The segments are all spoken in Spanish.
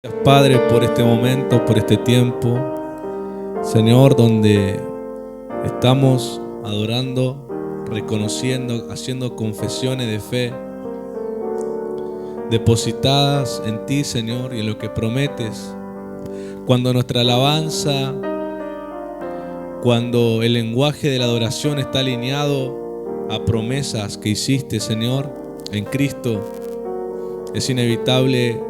Gracias, Padre, por este momento, por este tiempo, Señor, donde estamos adorando, reconociendo, haciendo confesiones de fe, depositadas en ti, Señor, y en lo que prometes. Cuando nuestra alabanza, cuando el lenguaje de la adoración está alineado a promesas que hiciste, Señor, en Cristo, es inevitable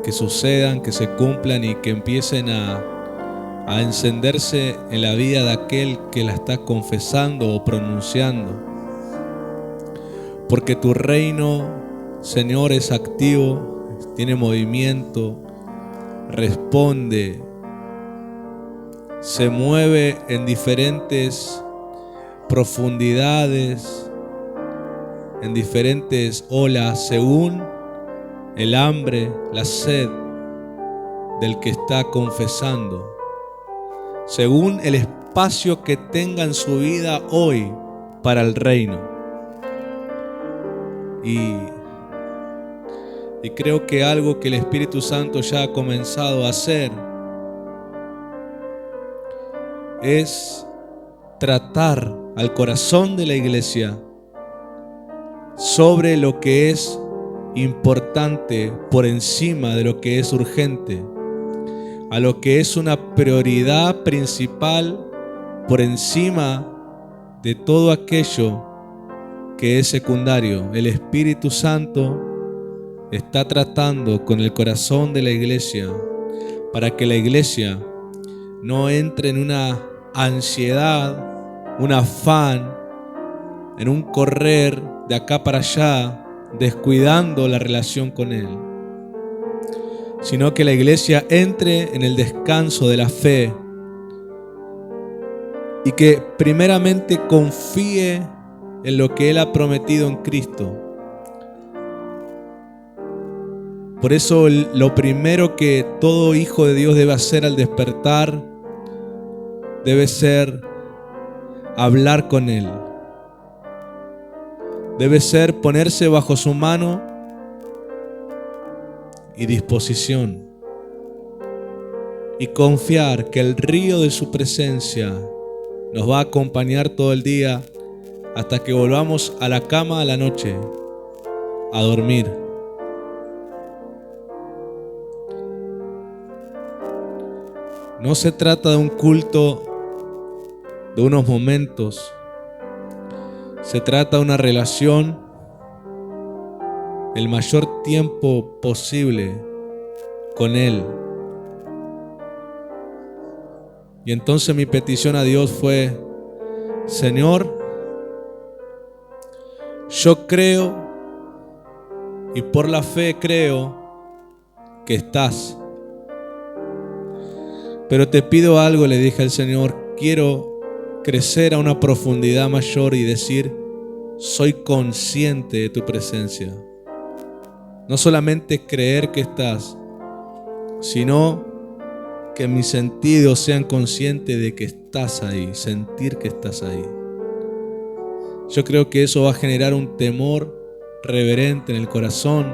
que sucedan, que se cumplan y que empiecen a encenderse en la vida de aquel que la está confesando o pronunciando. Porque tu reino, Señor, es activo, tiene movimiento, responde, se mueve en diferentes profundidades, en diferentes olas, según el hambre, la sed del que está confesando, según el espacio que tenga en su vida hoy para el reino. Y creo que algo que el Espíritu Santo ya ha comenzado a hacer es tratar al corazón de la iglesia sobre lo que es importante por encima de lo que es urgente, a lo que es una prioridad principal por encima de todo aquello que es secundario. El Espíritu Santo está tratando con el corazón de la iglesia para que la iglesia no entre en una ansiedad, un afán, en un correr de acá para allá, descuidando la relación con Él, sino que la iglesia entre en el descanso de la fe y que primeramente confíe en lo que Él ha prometido en Cristo. Por eso lo primero que todo hijo de Dios debe hacer al despertar debe ser hablar con Él. Debe ser ponerse bajo su mano y disposición y confiar que el río de su presencia nos va a acompañar todo el día hasta que volvamos a la cama a la noche a dormir. No se trata de un culto de unos momentos. Se trata de una relación el mayor tiempo posible con Él. Y entonces mi petición a Dios fue: Señor, yo creo y por la fe creo que estás. Pero te pido algo, le dije al Señor, quiero crecer a una profundidad mayor y decir: soy consciente de tu presencia. No solamente creer que estás, sino que mis sentidos sean conscientes de que estás ahí, sentir que estás ahí. Yo creo que eso va a generar un temor reverente en el corazón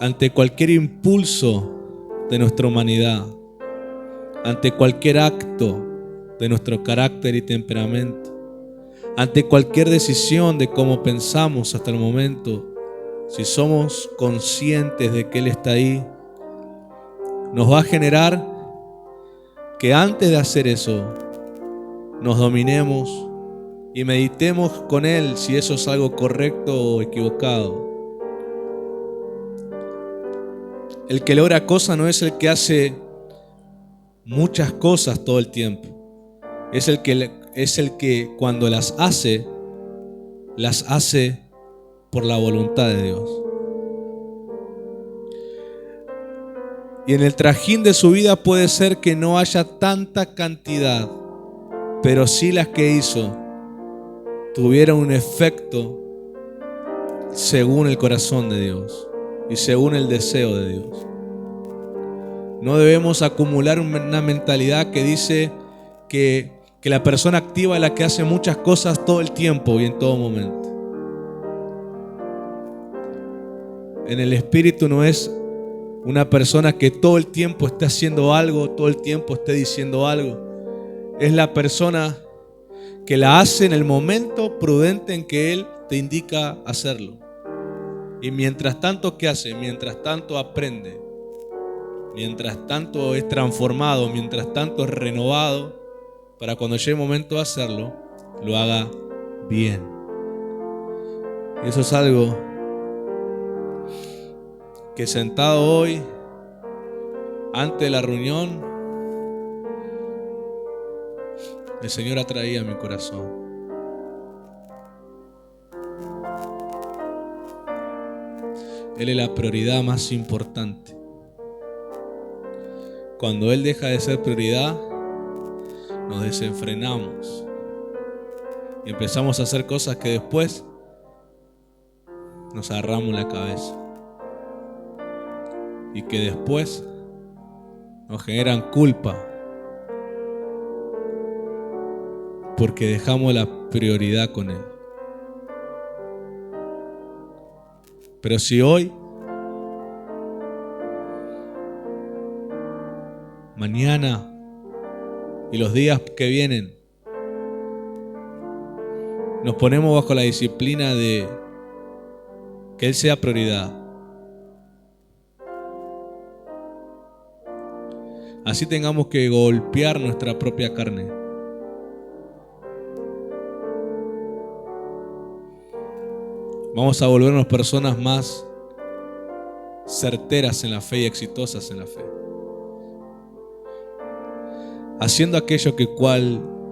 ante cualquier impulso de nuestra humanidad, ante cualquier acto de nuestro carácter y temperamento, ante cualquier decisión de cómo pensamos hasta el momento. Si somos conscientes de que Él está ahí, nos va a generar que antes de hacer eso nos dominemos y meditemos con Él si eso es algo correcto o equivocado. El que logra cosas no es el que hace muchas cosas todo el tiempo. Es el que cuando las hace por la voluntad de Dios. Y en el trajín de su vida puede ser que no haya tanta cantidad, pero sí las que hizo tuvieron un efecto según el corazón de Dios y según el deseo de Dios. No debemos acumular una mentalidad que dice que la persona activa es la que hace muchas cosas todo el tiempo y en todo momento. En el Espíritu no es una persona que todo el tiempo esté haciendo algo, todo el tiempo esté diciendo algo. Es la persona que la hace en el momento prudente en que Él te indica hacerlo. Y mientras tanto, ¿qué hace? Mientras tanto aprende, mientras tanto es transformado, mientras tanto es renovado, para cuando llegue el momento de hacerlo, lo haga bien. Y eso es algo que sentado hoy, antes de la reunión, el Señor atraía a mi corazón. Él es la prioridad más importante. Cuando Él deja de ser prioridad, nos desenfrenamos y empezamos a hacer cosas que después nos agarramos la cabeza y que después nos generan culpa porque dejamos la prioridad con Él. Pero si hoy, mañana y los días que vienen nos ponemos bajo la disciplina de que Él sea prioridad, así tengamos que golpear nuestra propia carne, vamos a volvernos personas más certeras en la fe y exitosas en la fe, haciendo aquello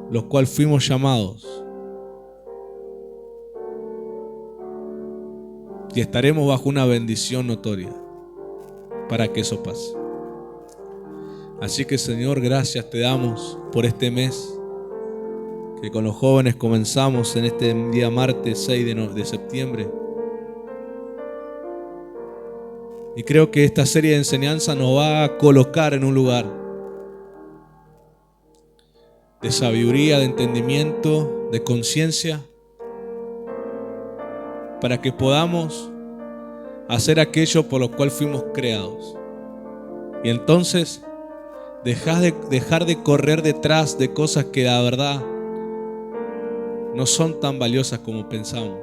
los cual fuimos llamados, y estaremos bajo una bendición notoria para que eso pase. Así que, Señor, gracias te damos por este mes que con los jóvenes comenzamos en este día martes 6 de septiembre. Y creo que esta serie de enseñanza nos va a colocar en un lugar de sabiduría, de entendimiento, de conciencia, para que podamos hacer aquello por lo cual fuimos creados. Y entonces dejar de correr detrás de cosas que la verdad no son tan valiosas como pensamos.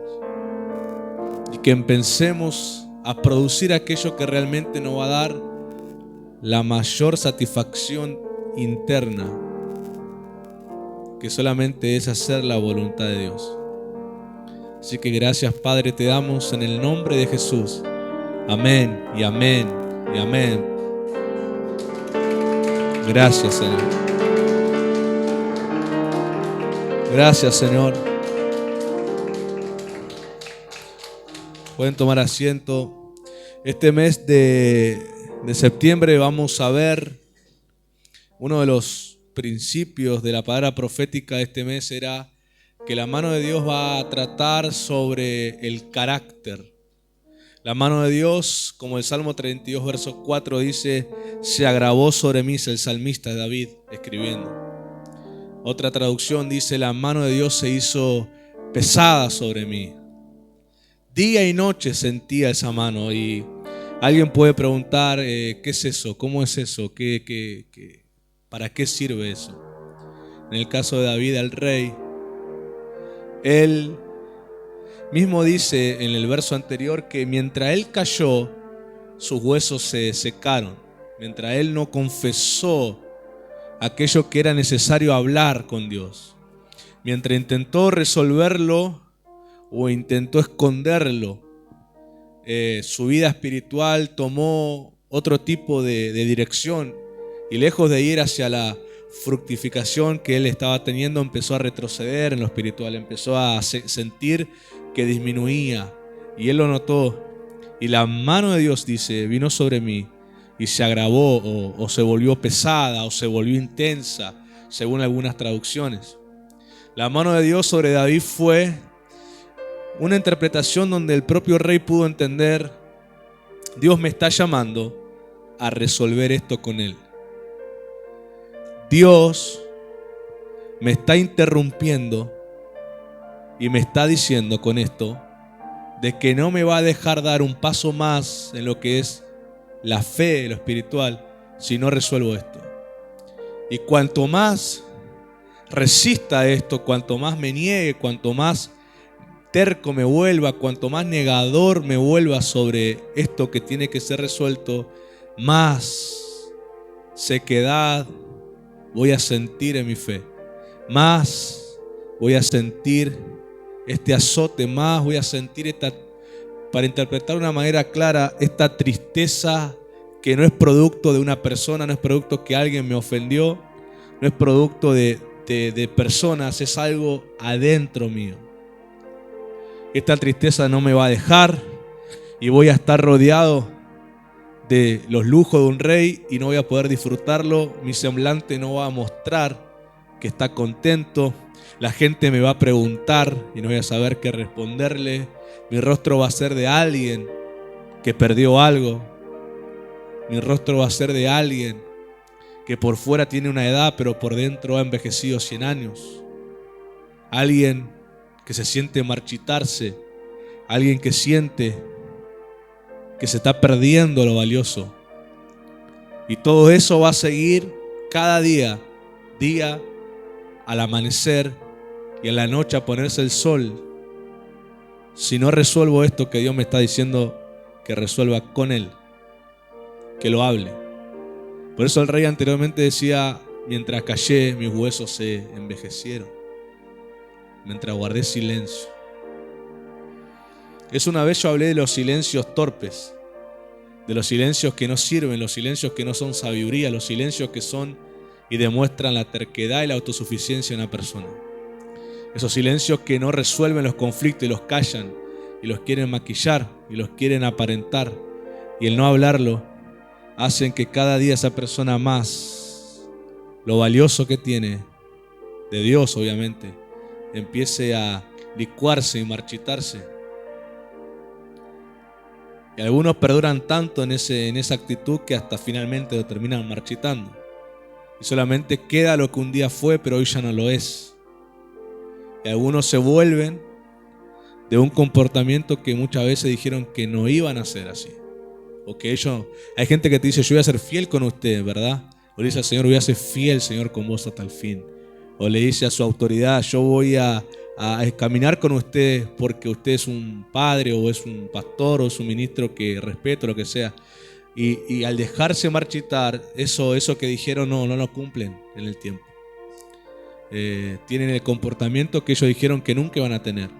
Y que empecemos a producir aquello que realmente nos va a dar la mayor satisfacción interna, que solamente es hacer la voluntad de Dios. Así que gracias, Padre, te damos en el nombre de Jesús. Amén y amén y amén. Gracias, Señor. Gracias, Señor. Pueden tomar asiento. Este mes de septiembre vamos a ver uno de los principios de la palabra profética de este mes era que la mano de Dios va a tratar sobre el carácter. La mano de Dios, como el Salmo 32, verso 4 dice, se agravó sobre mí, es el salmista David escribiendo. Otra traducción dice, la mano de Dios se hizo pesada sobre mí. Día y noche sentía esa mano. Y alguien puede preguntar, ¿qué es eso? ¿Cómo es eso? ¿Para qué sirve eso? En el caso de David, el rey, él mismo dice en el verso anterior que mientras él cayó, sus huesos se secaron. Mientras él no confesó aquello que era necesario hablar con Dios. Mientras intentó resolverlo o intentó esconderlo, su vida espiritual tomó otro tipo de dirección y lejos de ir hacia la fructificación que él estaba teniendo, empezó a retroceder en lo espiritual, empezó a sentir que disminuía y él lo notó y la mano de Dios, dice, vino sobre mí y se agravó o se volvió pesada o se volvió intensa, según algunas traducciones. La mano de Dios sobre David fue una interpretación donde el propio rey pudo entender, Dios me está llamando a resolver esto con él. Dios me está interrumpiendo y me está diciendo con esto de que no me va a dejar dar un paso más en lo que es la fe, lo espiritual, si no resuelvo esto. Y cuanto más resista esto, cuanto más me niegue, cuanto más terco me vuelva, cuanto más negador me vuelva sobre esto que tiene que ser resuelto, más sequedad voy a sentir en mi fe, más voy a sentir este azote, más voy a sentir para interpretar de una manera clara, esta tristeza que no es producto de una persona, no es producto que alguien me ofendió, no es producto de personas, es algo adentro mío. Esta tristeza no me va a dejar y voy a estar rodeado de los lujos de un rey y no voy a poder disfrutarlo. Mi semblante no va a mostrar que está contento. La gente me va a preguntar y no voy a saber qué responderle. Mi rostro va a ser de alguien que perdió algo. Mi rostro va a ser de alguien que por fuera tiene una edad, pero por dentro ha envejecido 100 años. Alguien que se siente marchitarse. Alguien que siente que se está perdiendo lo valioso. Y todo eso va a seguir cada día al amanecer y a la noche a ponerse el sol. Si no resuelvo esto que Dios me está diciendo que resuelva con Él, que lo hable. Por eso el rey anteriormente decía: mientras callé, mis huesos se envejecieron, mientras guardé silencio. Una vez yo hablé de los silencios torpes, de los silencios que no sirven, los silencios que no son sabiduría, los silencios que son y demuestran la terquedad y la autosuficiencia de una persona. Esos silencios que no resuelven los conflictos y los callan y los quieren maquillar y los quieren aparentar, y el no hablarlo hacen que cada día esa persona más lo valioso que tiene de Dios, obviamente, empiece a licuarse y marchitarse. Y algunos perduran tanto en esa actitud que hasta finalmente lo terminan marchitando. Y solamente queda lo que un día fue, pero hoy ya no lo es. Y algunos se vuelven de un comportamiento que muchas veces dijeron que no iban a ser así. O que hay gente que te dice: yo voy a ser fiel con usted, ¿verdad? O le dice al Señor: voy a ser fiel, Señor, con vos hasta el fin. O le dice a su autoridad: yo voy a caminar con usted porque usted es un padre o es un pastor o es un ministro que respeto, lo que sea. Y al dejarse marchitar, eso que dijeron no lo cumplen en el tiempo. Tienen el comportamiento que ellos dijeron que nunca van a tener.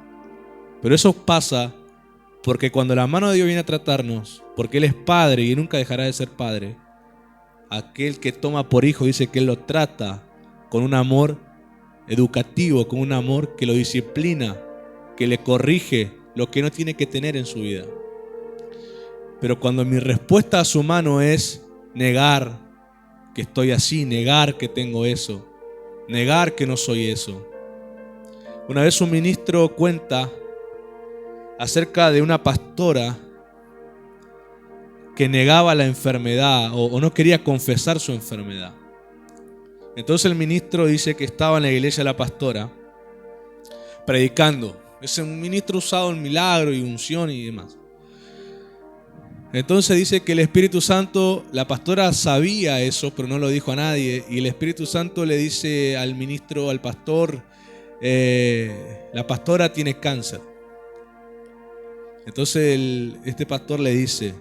Pero eso pasa porque cuando la mano de Dios viene a tratarnos, porque Él es Padre y nunca dejará de ser Padre, aquel que toma por hijo dice que Él lo trata con un amor educativo, con un amor que lo disciplina, que le corrige lo que no tiene que tener en su vida. Pero cuando mi respuesta a su mano es negar que estoy así, negar que tengo eso, negar que no soy eso. Una vez un ministro cuenta acerca de una pastora que negaba la enfermedad o no quería confesar su enfermedad. Entonces el ministro dice que estaba en la iglesia de la pastora predicando. Es un ministro usado en milagro y unción y demás. Entonces dice que el Espíritu Santo, la pastora sabía eso, pero no lo dijo a nadie. Y el Espíritu Santo le dice al ministro, al pastor: la pastora tiene cáncer. Entonces este pastor le dice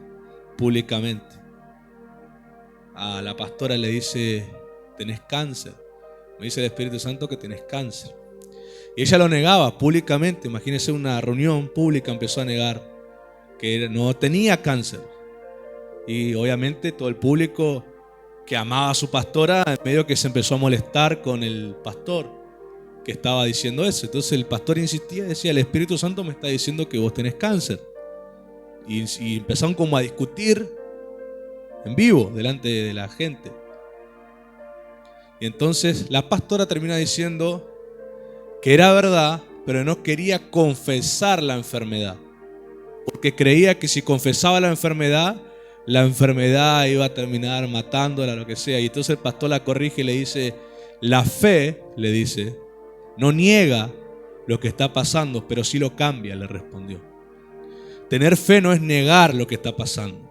públicamente a la pastora, le dice: tenés cáncer. Me dice el Espíritu Santo que tenés cáncer. Y ella lo negaba públicamente. Imagínense, una reunión pública empezó a negar que no tenía cáncer. Y obviamente todo el público que amaba a su pastora, en medio que se empezó a molestar con el pastor que estaba diciendo eso. Entonces el pastor insistía y decía: el Espíritu Santo me está diciendo que vos tenés cáncer. Y empezaron como a discutir en vivo delante de la gente. Y entonces la pastora termina diciendo que era verdad, pero no quería confesar la enfermedad, porque creía que si confesaba la enfermedad iba a terminar matándola, lo que sea. Y entonces el pastor la corrige y le dice: la fe, le dice, no niega lo que está pasando, pero sí lo cambia, le respondió. Tener fe no es negar lo que está pasando.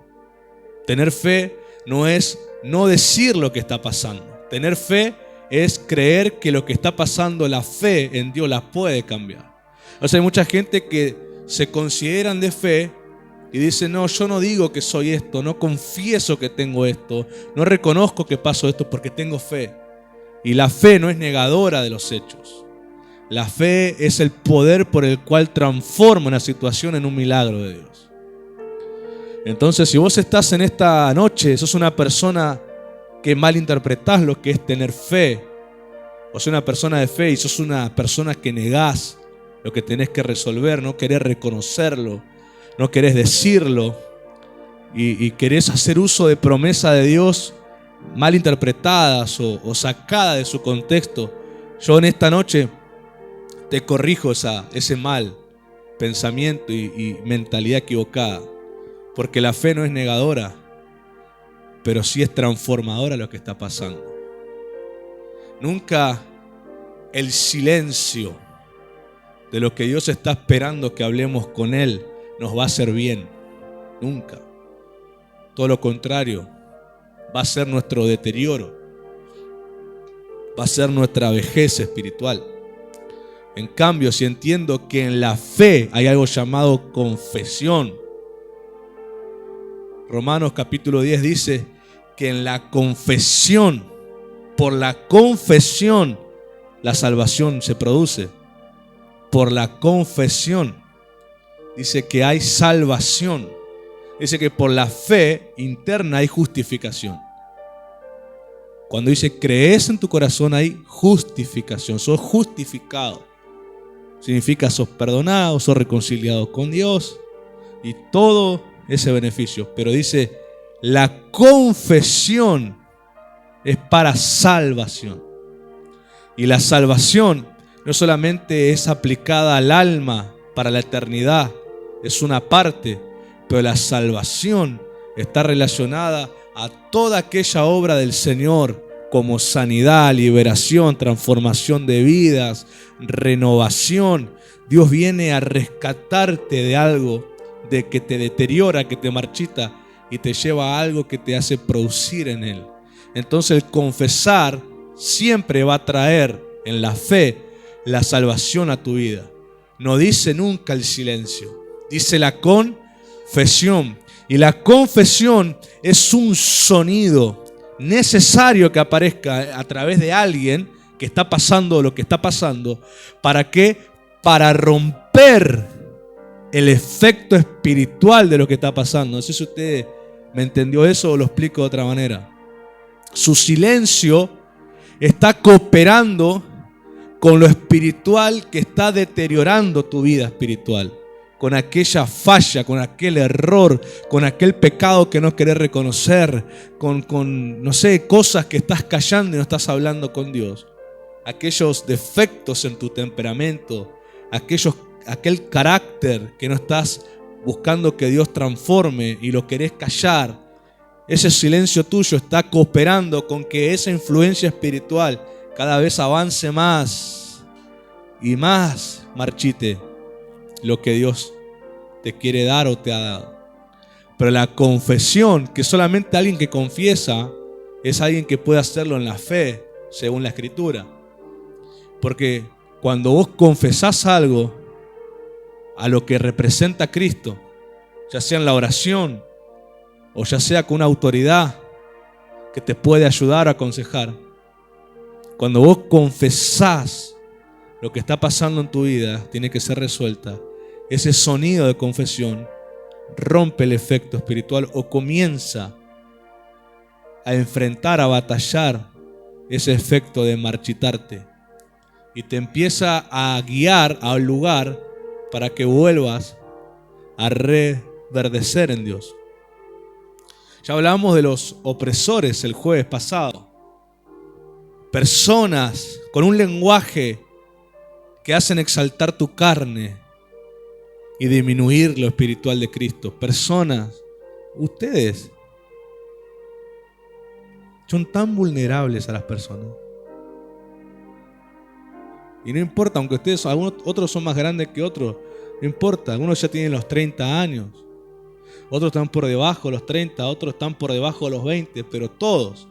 Tener fe no es no decir lo que está pasando. Tener fe es creer que lo que está pasando, la fe en Dios la puede cambiar. O sea, hay mucha gente que se consideran de fe y dicen, no, yo no digo que soy esto, no confieso que tengo esto, no reconozco que paso esto porque tengo fe. Y la fe no es negadora de los hechos. La fe es el poder por el cual transforma una situación en un milagro de Dios. Entonces, si vos estás en esta noche, sos una persona que malinterpretás lo que es tener fe, o sos una persona de fe y sos una persona que negás lo que tenés que resolver, no querés reconocerlo, no querés decirlo y querés hacer uso de promesa de Dios malinterpretadas o sacadas de su contexto. Yo en esta noche te corrijo ese mal pensamiento y mentalidad equivocada, porque la fe no es negadora, pero sí es transformadora lo que está pasando. Nunca el silencio de lo que Dios está esperando que hablemos con Él nos va a hacer bien. Nunca. Todo lo contrario, va a ser nuestro deterioro, va a ser nuestra vejez espiritual. En cambio, si entiendo que en la fe hay algo llamado confesión, Romanos capítulo 10 dice que en la confesión, por la confesión, la salvación se produce. Por la confesión dice que hay salvación. Dice que por la fe interna hay justificación. Cuando dice crees en tu corazón hay justificación. Sos justificado. Significa sos perdonado, sos reconciliado con Dios y todo ese beneficio. Pero dice la confesión es para salvación. Y la salvación no solamente es aplicada al alma para la eternidad, es una parte, pero la salvación está relacionada a toda aquella obra del Señor como sanidad, liberación, transformación de vidas, renovación. Dios viene a rescatarte de algo de que te deteriora, que te marchita y te lleva a algo que te hace producir en Él. Entonces el confesar siempre va a traer en la fe la salvación a tu vida. No dice nunca el silencio, dice la confesión. Y la confesión es un sonido necesario que aparezca a través de alguien que está pasando lo que está pasando. ¿Para qué? Para romper el efecto espiritual de lo que está pasando. No sé si usted me entendió eso o lo explico de otra manera. Su silencio está cooperando con lo espiritual que está deteriorando tu vida espiritual, con aquella falla, con aquel error, con aquel pecado que no querés reconocer, con no sé, cosas que estás callando y no estás hablando con Dios, aquellos defectos en tu temperamento, aquel carácter que no estás buscando que Dios transforme y lo querés callar. Ese silencio tuyo está cooperando con que esa influencia espiritual cada vez avance más y más marchite lo que Dios te quiere dar o te ha dado. Pero la confesión, que solamente alguien que confiesa es alguien que puede hacerlo en la fe, según la Escritura. Porque cuando vos confesás algo a lo que representa a Cristo, ya sea en la oración o ya sea con una autoridad que te puede ayudar a aconsejar, cuando vos confesás lo que está pasando en tu vida, tiene que ser resuelta. Ese sonido de confesión rompe el efecto espiritual o comienza a enfrentar, a batallar ese efecto de marchitarte y te empieza a guiar a un lugar para que vuelvas a reverdecer en Dios. Ya hablábamos de los opresores el jueves pasado. Personas con un lenguaje que hacen exaltar tu carne y disminuir lo espiritual de Cristo. Personas, ustedes son tan vulnerables a las personas. Y no importa, aunque ustedes, algunos otros son más grandes que otros, no importa, algunos ya tienen los 30 años. otros están por debajo de los 30, otros están por debajo de los 20, pero todos,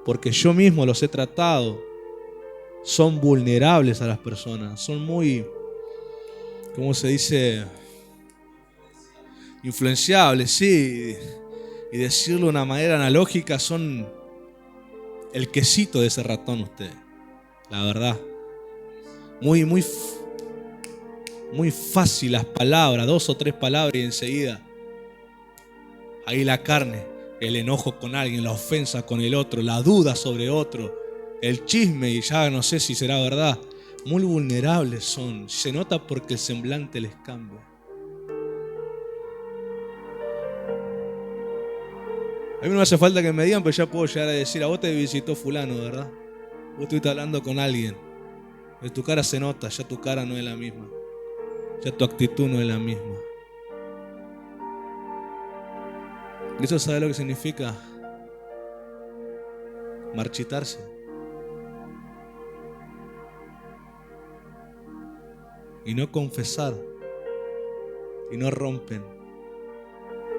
porque yo mismo los he tratado, son vulnerables a las personas, son muy, ¿cómo se dice? Influenciables, sí, y decirlo de una manera analógica, son el quesito de ese ratón ustedes, la verdad. Muy fácil las palabras, 2 o 3 palabras y enseguida ahí la carne, el enojo con alguien, la ofensa con el otro, la duda sobre otro, el chisme y ya no sé si será verdad. Muy vulnerables son, se nota porque el semblante les cambia. A mí no me hace falta que me digan, pero ya puedo llegar a decir: a vos te visitó fulano, ¿verdad? Vos estuviste hablando con alguien. De tu cara se nota, ya tu cara no es la misma. Ya tu actitud no es la misma. ¿Eso sabe lo que significa? Marchitarse. Y no confesar. Y no rompen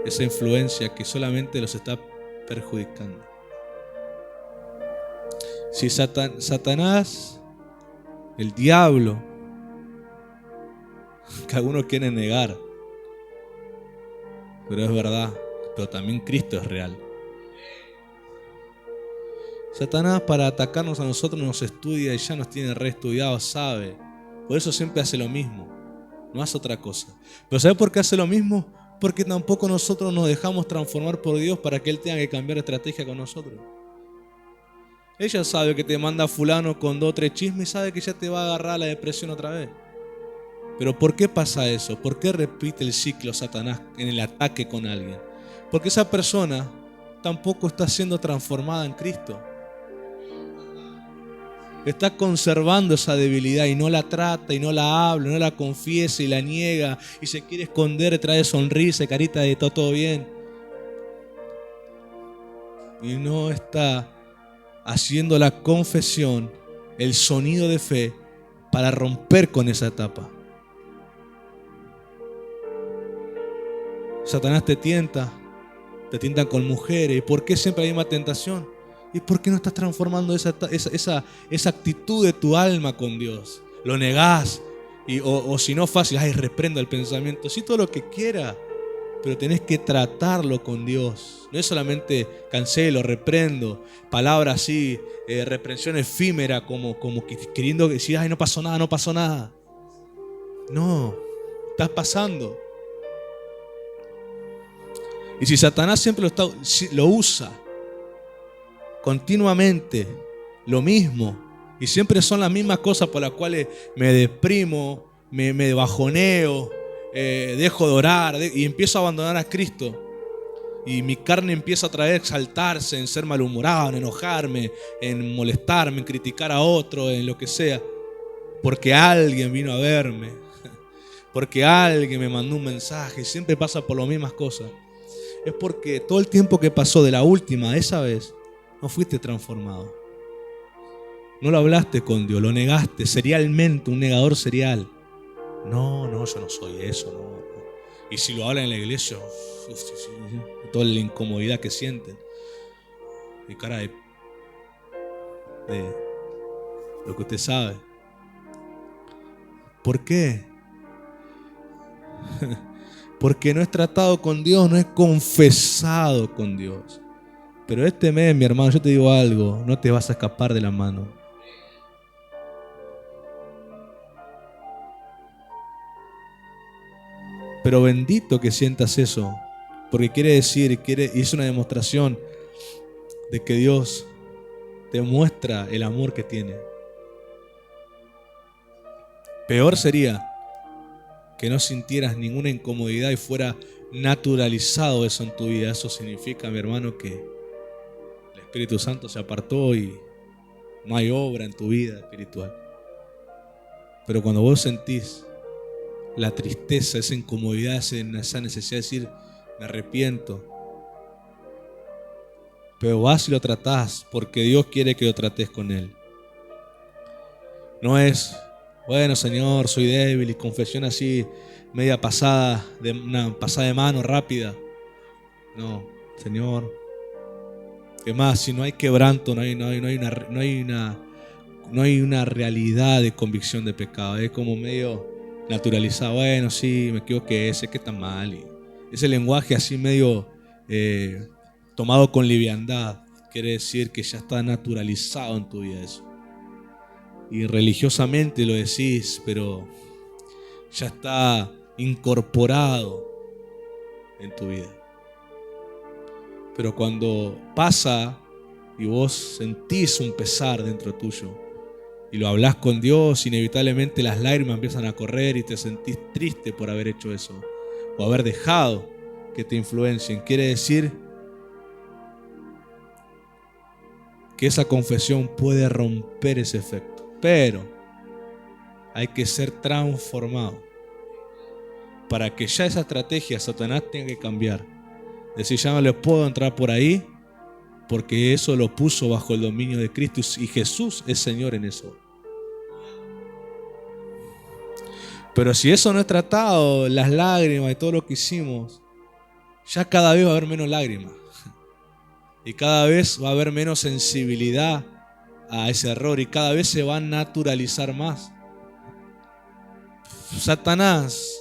esa influencia que solamente los está perjudicando. Si Satanás, el diablo, que algunos quieren negar, pero es verdad, pero también Cristo es real. Satanás, para atacarnos a nosotros, nos estudia y ya nos tiene reestudiados, sabe. Por eso siempre hace lo mismo, no hace otra cosa. Pero ¿sabe por qué hace lo mismo? Porque tampoco nosotros nos dejamos transformar por Dios para que Él tenga que cambiar estrategia con nosotros. Ella sabe que te manda fulano con 2 o 3 chismes y sabe que ya te va a agarrar la depresión otra vez. Pero ¿por qué pasa eso? ¿Por qué repite el ciclo Satanás en el ataque con alguien? Porque esa persona tampoco está siendo transformada en Cristo. Está conservando esa debilidad y no la trata y no la habla, no la confiesa y la niega y se quiere esconder, trae sonrisa y carita de todo bien. Y no está haciendo la confesión, el sonido de fe para romper con esa etapa. Satanás te tientan con mujeres. ¿Y por qué siempre hay la misma tentación? ¿Y por qué no estás transformando esa actitud de tu alma con Dios? Lo negás, o si no fácil, reprendo el pensamiento. Sí, todo lo que quiera, pero tenés que tratarlo con Dios. No es solamente cancelo, reprendo, palabras así, reprensión efímera, como queriendo decir: no pasó nada, no pasó nada. No, estás pasando. Y si Satanás siempre lo usa continuamente, lo mismo, y siempre son las mismas cosas por las cuales me deprimo, me bajoneo, dejo de orar y empiezo a abandonar a Cristo, y mi carne empieza a exaltarse en ser malhumorado, en enojarme, en molestarme, en criticar a otro, en lo que sea, porque alguien vino a verme, porque alguien me mandó un mensaje. Siempre pasa por las mismas cosas. Es porque todo el tiempo que pasó de la última, esa vez, no fuiste transformado. No lo hablaste con Dios, lo negaste serialmente, un negador serial. No, yo no soy eso, no. Y si lo hablan en la iglesia, toda la incomodidad que sienten. Y cara de lo que usted sabe. ¿Por qué? Porque no es tratado con Dios, no es confesado con Dios. Pero este mes, mi hermano, yo te digo algo, no te vas a escapar de la mano. Pero bendito que sientas eso, porque quiere decir, y es una demostración de que Dios te muestra el amor que tiene. Peor sería que no sintieras ninguna incomodidad y fuera naturalizado eso en tu vida. Eso significa, mi hermano, que el Espíritu Santo se apartó y no hay obra en tu vida espiritual. Pero cuando vos sentís la tristeza, esa incomodidad, esa necesidad de decir: me arrepiento, pero vas y lo tratás porque Dios quiere que lo trates con Él. No es Bueno, Señor, soy débil, y confesión así, media pasada, una pasada de mano rápida. No, Señor. ¿Qué más? Si no hay quebranto, no hay una realidad de convicción de pecado. Es como medio naturalizado. Bueno, sí, me equivoqué, sé que está mal. Y ese lenguaje así medio tomado con liviandad quiere decir que ya está naturalizado en tu vida eso. Y religiosamente lo decís, pero ya está incorporado en tu vida. Pero cuando pasa y vos sentís un pesar dentro tuyo y lo hablás con Dios, inevitablemente las lágrimas empiezan a correr y te sentís triste por haber hecho eso o haber dejado que te influencien. Quiere decir que esa confesión puede romper ese efecto, pero hay que ser transformado para que ya esa estrategia Satanás tenga que cambiar. Es decir, ya no le puedo entrar por ahí porque eso lo puso bajo el dominio de Cristo y Jesús es Señor en eso. Pero si eso no es tratado, las lágrimas y todo lo que hicimos, ya cada vez va a haber menos lágrimas. Y cada vez va a haber menos sensibilidad a ese error y cada vez se va a naturalizar más. Satanás,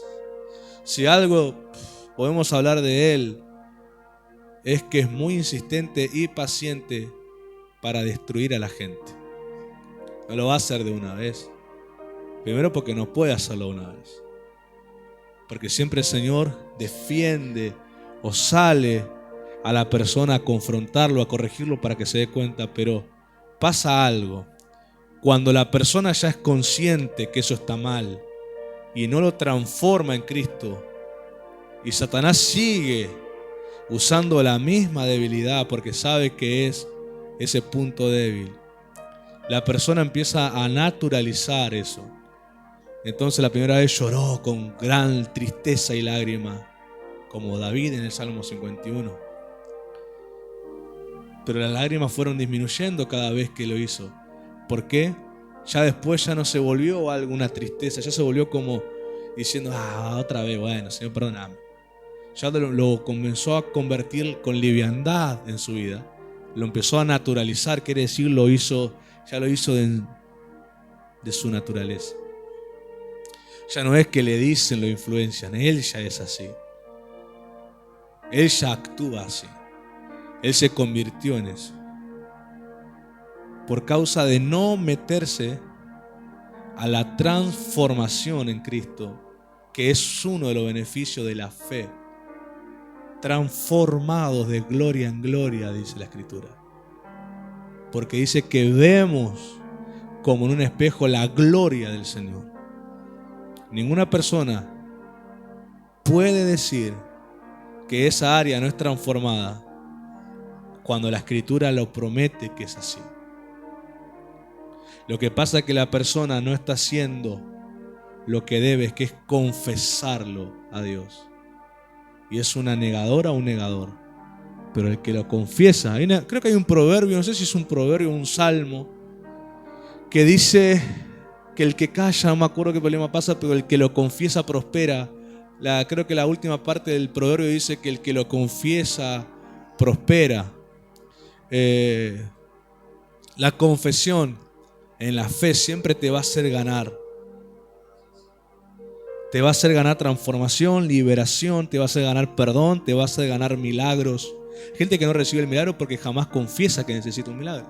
si algo podemos hablar de él, es que es muy insistente y paciente para destruir a la gente. No lo va a hacer de una vez. Primero porque no puede hacerlo una vez. Porque siempre el Señor defiende o sale a la persona a confrontarlo, a corregirlo para que se dé cuenta. Pero pasa algo. Cuando la persona ya es consciente que eso está mal y no lo transforma en Cristo, y Satanás sigue usando la misma debilidad porque sabe que es ese punto débil, la persona empieza a naturalizar eso. Entonces la primera vez lloró con gran tristeza y lágrima, como David en el Salmo 51. Pero las lágrimas fueron disminuyendo cada vez que lo hizo. ¿Por qué? Ya después ya no se volvió alguna tristeza, ya se volvió como diciendo, otra vez, bueno, Señor, perdóname. Ya lo comenzó a convertir con liviandad en su vida. Lo empezó a naturalizar, quiere decir, ya lo hizo de su naturaleza. Ya no es que le dicen, lo influencian, él ya es así. Él ya actúa así. Él se convirtió en eso. Por causa de no meterse a la transformación en Cristo, que es uno de los beneficios de la fe. Transformados de gloria en gloria, dice la Escritura. Porque dice que vemos como en un espejo la gloria del Señor. Ninguna persona puede decir que esa área no es transformada cuando la Escritura lo promete que es así. Lo que pasa es que la persona no está haciendo lo que debe, que es confesarlo a Dios. Y es una negadora o un negador. Pero el que lo confiesa, creo que hay un proverbio, no sé si es un proverbio o un salmo, que dice que el que calla, no me acuerdo qué problema pasa, pero el que lo confiesa prospera. Creo que la última parte del proverbio dice que el que lo confiesa prospera. La confesión en la fe siempre te va a hacer ganar. Te va a hacer ganar transformación, liberación, te va a hacer ganar perdón, te va a hacer ganar milagros. Gente que no recibe el milagro porque jamás confiesa que necesita un milagro.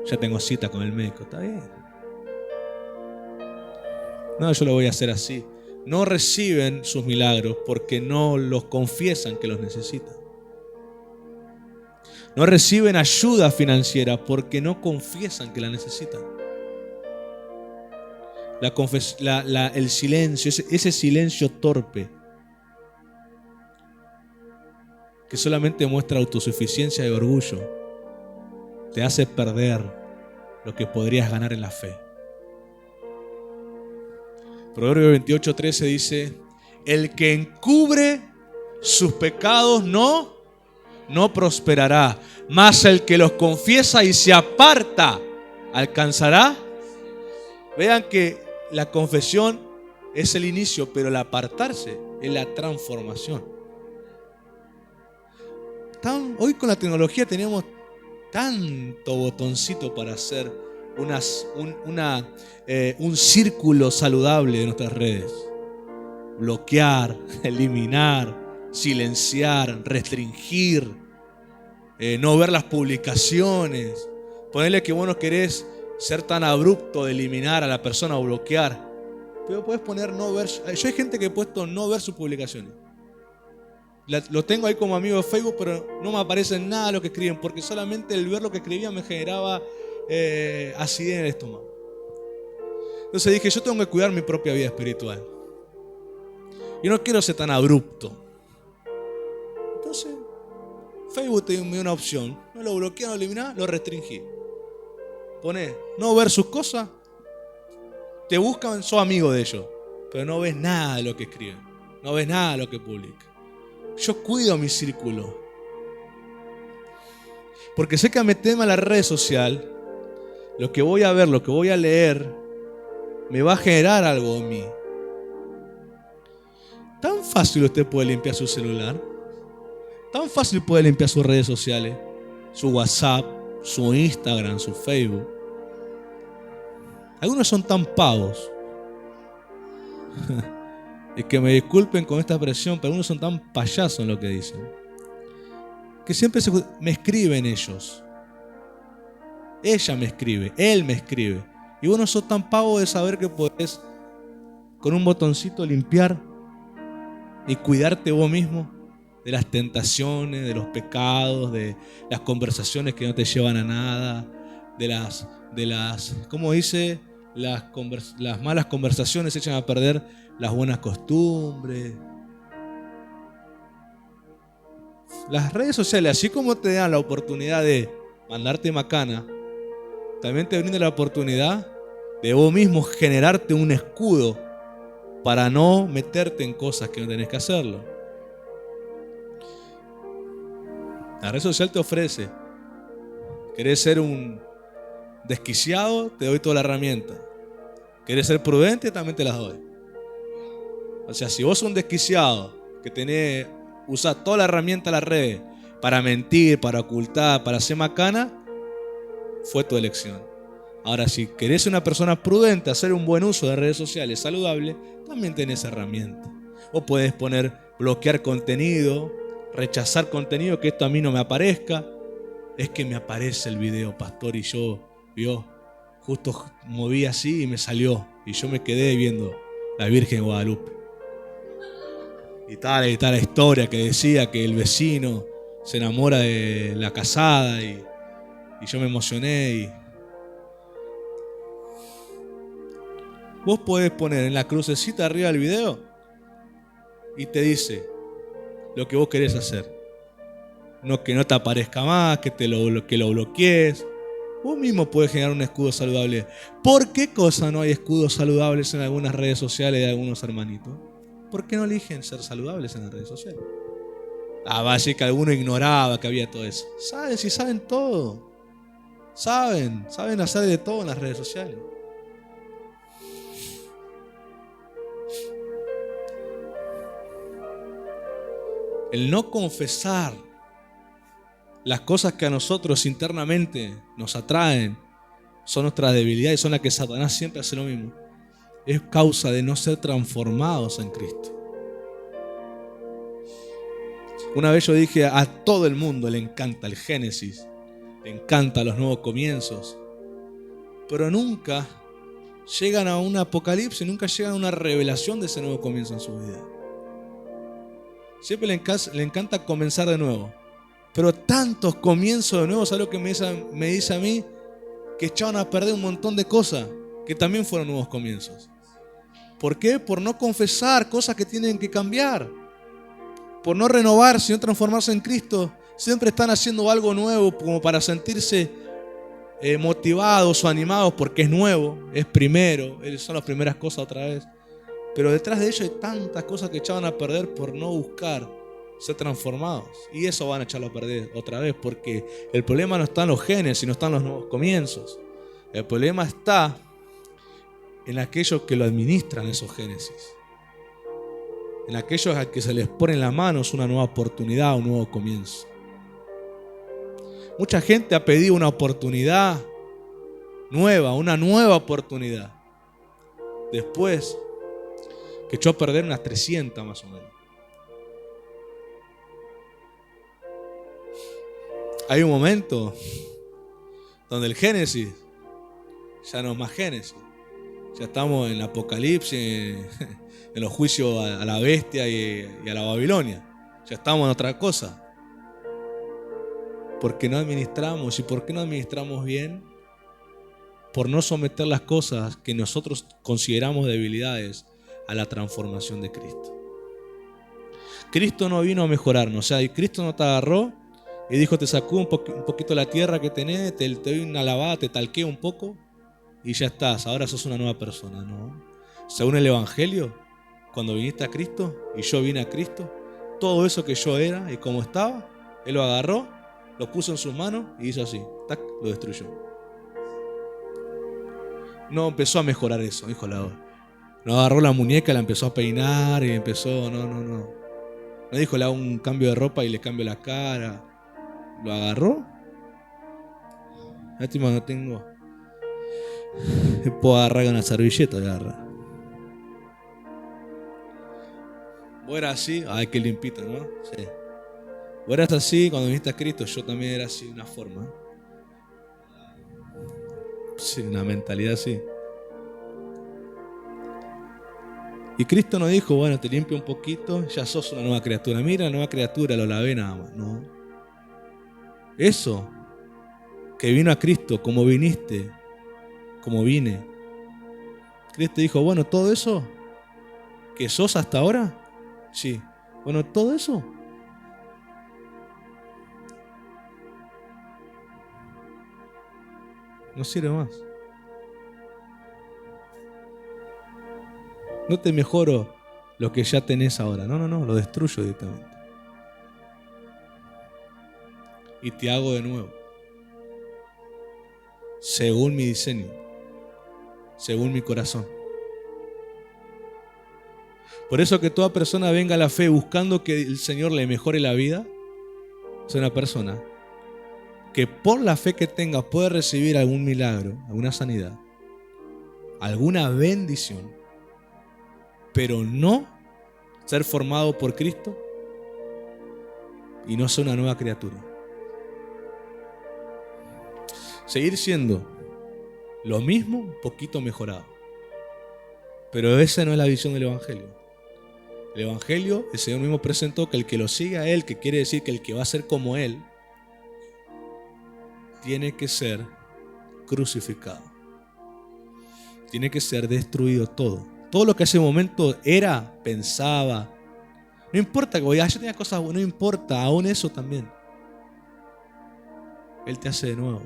Ya tengo cita con el médico, está bien. No, yo lo voy a hacer así. No reciben sus milagros porque no los confiesan que los necesitan. No reciben ayuda financiera porque no confiesan que la necesitan. El silencio, ese silencio torpe que solamente muestra autosuficiencia y orgullo, te hace perder lo que podrías ganar en la fe. Proverbio 28:13 dice: el que encubre sus pecados no prosperará, mas el que los confiesa y se aparta alcanzará. Vean que la confesión es el inicio, pero el apartarse es la transformación. Hoy con la tecnología tenemos tanto botoncito para hacer un círculo saludable de nuestras redes. Bloquear, eliminar, silenciar, restringir, no ver las publicaciones. Ponerle que vos no querés ser tan abrupto de eliminar a la persona o bloquear, pero puedes poner no ver. Yo hay gente que he puesto no ver sus publicaciones. Lo tengo ahí como amigo de Facebook, pero no me aparece nada lo que escriben, porque solamente el ver lo que escribían me generaba acidez en el estómago. Entonces dije, yo tengo que cuidar mi propia vida espiritual. Yo no quiero ser tan abrupto. Entonces, Facebook te dio una opción. No lo bloqueé, no lo eliminé, lo restringí. Poné no ver sus cosas. Te buscan, sos amigo de ellos, pero no ves nada de lo que escriben. No ves nada de lo que publican. Yo cuido mi círculo. Porque sé que a meterme a la red social, lo que voy a ver, lo que voy a leer, me va a generar algo en mí. Tan fácil usted puede limpiar su celular. Tan fácil puede limpiar sus redes sociales, su WhatsApp, su Instagram, su Facebook. Algunos son tan pavos. Y que me disculpen con esta expresión, pero algunos son tan payasos en lo que dicen, que siempre me escriben ellos. Ella me escribe, él me escribe. Y vos no sos tan pavo de saber que podés con un botoncito limpiar y cuidarte vos mismo de las tentaciones, de los pecados, de las conversaciones que no te llevan a nada, de las ¿cómo dice? Las malas conversaciones echan a perder las buenas costumbres. Las redes sociales, así como te dan la oportunidad de mandarte macana, también te brinda la oportunidad de vos mismo generarte un escudo para no meterte en cosas que no tenés que hacerlo. La red social te ofrece. ¿Querés ser un desquiciado? Te doy toda la herramienta. ¿Querés ser prudente? También te las doy. O sea, si vos sos un desquiciado que usás toda la herramienta de la red para mentir, para ocultar, para hacer macana, fue tu elección. Ahora, si querés ser una persona prudente, hacer un buen uso de redes sociales saludable, también tenés herramientas. O puedes poner bloquear contenido, rechazar contenido, que esto a mí no me aparezca. Es que me aparece el video, pastor, y yo, justo moví así y me salió. Y yo me quedé viendo la Virgen de Guadalupe. Y tal la historia que decía que el vecino se enamora de la casada y yo me emocioné. Vos podés poner en la crucecita arriba del video y te dice lo que vos querés hacer. No que no te aparezca más, que lo bloquees. Vos mismo podés generar un escudo saludable. ¿Por qué cosa no hay escudos saludables en algunas redes sociales de algunos hermanitos? ¿Por qué no eligen ser saludables en las redes sociales? Va a decir que alguno ignoraba que había todo eso. Saben todo. Saben hacer de todo en las redes sociales. El no confesar las cosas que a nosotros internamente nos atraen son nuestras debilidades, son las que Satanás siempre hace lo mismo. Es causa de no ser transformados en Cristo. Una vez yo dije, a todo el mundo le encanta el Génesis, le encantan los nuevos comienzos, pero nunca llegan a un apocalipsis, nunca llegan a una revelación de ese nuevo comienzo en su vida. Siempre le encanta comenzar de nuevo. Pero tantos comienzos de nuevo, ¿sabes lo que me dice a mí? Que echaban a perder un montón de cosas que también fueron nuevos comienzos. ¿Por qué? Por no confesar cosas que tienen que cambiar. Por no renovarse, no transformarse en Cristo. Siempre están haciendo algo nuevo como para sentirse motivados o animados porque es nuevo, es primero, son las primeras cosas otra vez. Pero detrás de ello hay tantas cosas que echaban a perder por no buscar ser transformados. Y eso van a echarlo a perder otra vez, porque el problema no está en los genes, sino está en los nuevos comienzos. El problema está en aquellos que lo administran esos Génesis. En aquellos a que se les pone en las manos una nueva oportunidad, un nuevo comienzo. Mucha gente ha pedido una oportunidad nueva, una nueva oportunidad. Después que echó a perder unas 300 más o menos. Hay un momento donde el Génesis ya no es más Génesis. Ya estamos en el Apocalipsis, en los juicios a la bestia y a la Babilonia. Ya estamos en otra cosa. Porque no administramos. ¿Y por qué no administramos bien? Por no someter las cosas que nosotros consideramos debilidades a la transformación de Cristo. Cristo no vino a mejorarnos. O sea, Cristo no te agarró y dijo, te sacó un poquito la tierra que tenés, te doy una lavada, te talqueo un poco y ya estás, ahora sos una nueva persona. No. Según el Evangelio, cuando viniste a Cristo y yo vine a Cristo, todo eso que yo era y como estaba, Él lo agarró, lo puso en sus manos y hizo así, tac, lo destruyó. No empezó a mejorar eso, dijo la. No agarró la muñeca, la empezó a peinar y empezó, no. No dijo, le hago un cambio de ropa y le cambio la cara. Lo agarró. Lástima no tengo. Puedo agarrar con una servilleta, agarra. Vos eras así, ay, qué limpito, ¿no? Sí. Vos eras así cuando viniste a Cristo, yo también era así de una forma. Sí, una mentalidad así. Y Cristo nos dijo, bueno, te limpio un poquito, ya sos una nueva criatura. Mira, la nueva criatura, lo lavé nada más. No. Eso, que vino a Cristo, como viniste, como vine. Cristo dijo, bueno, todo eso que sos hasta ahora, sí. Bueno, todo eso no sirve más. No te mejoro lo que ya tenés ahora. No, lo destruyo directamente. Y te hago de nuevo. Según mi diseño. Según mi corazón. Por eso que toda persona venga a la fe buscando que el Señor le mejore la vida, es una persona que por la fe que tenga puede recibir algún milagro, alguna sanidad, alguna bendición, pero no ser formado por Cristo y no ser una nueva criatura. Seguir siendo lo mismo, un poquito mejorado. Pero esa no es la visión del Evangelio. El Evangelio, el Señor mismo presentó que el que lo sigue a Él, que quiere decir que el que va a ser como Él, tiene que ser crucificado. Tiene que ser destruido todo. Todo lo que ese momento era, pensaba. No importa que yo tenía cosas buenas, no importa, aún eso también. Él te hace de nuevo.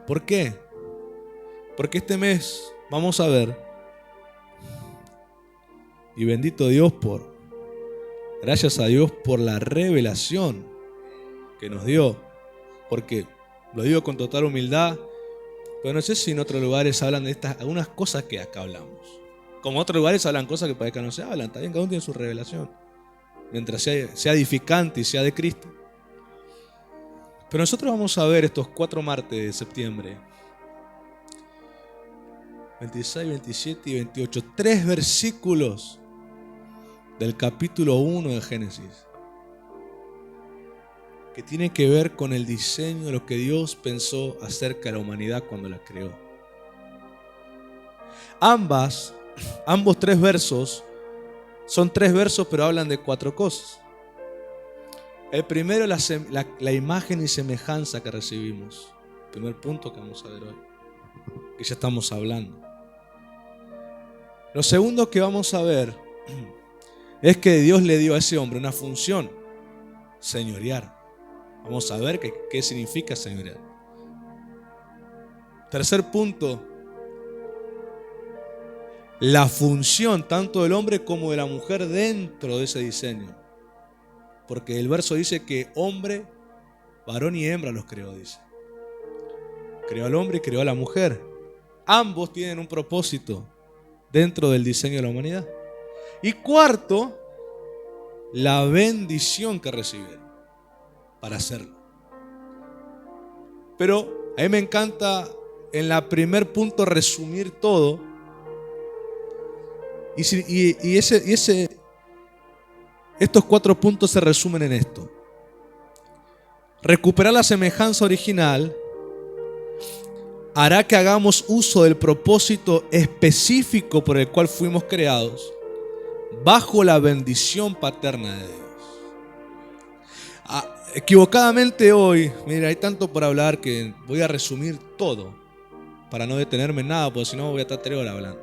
¿Por qué? Porque este mes vamos a ver, y bendito Dios gracias a Dios por la revelación que nos dio, porque lo digo con total humildad, pero no sé si en otros lugares hablan de estas algunas cosas que acá hablamos. Como en otros lugares hablan cosas que para acá no se hablan, también cada uno tiene su revelación, mientras sea edificante y sea de Cristo. Pero nosotros vamos a ver estos 4 martes de septiembre, 26, 27 y 28, 3 versículos del capítulo 1 de Génesis, que tienen que ver con el diseño de lo que Dios pensó acerca de la humanidad cuando la creó. Ambos 3 versos son 3 versos, pero hablan de 4 cosas. El primero, la imagen y semejanza que recibimos. El primer punto que vamos a ver hoy, que ya estamos hablando. Lo segundo que vamos a ver es que Dios le dio a ese hombre una función: señorear. Vamos a ver qué significa señorear. Tercer punto, la función tanto del hombre como de la mujer dentro de ese diseño. Porque el verso dice que hombre, varón y hembra los creó, dice. Creó al hombre y creó a la mujer. Ambos tienen un propósito dentro del diseño de la humanidad. Y cuarto, la bendición que recibieron para hacerlo. Pero a mí me encanta en la primer punto resumir todo. Estos 4 puntos se resumen en esto. Recuperar la semejanza original hará que hagamos uso del propósito específico por el cual fuimos creados, bajo la bendición paterna de Dios. Equivocadamente hoy, mira, hay tanto por hablar que voy a resumir todo para no detenerme en nada, porque si no voy a estar 3 horas hablando.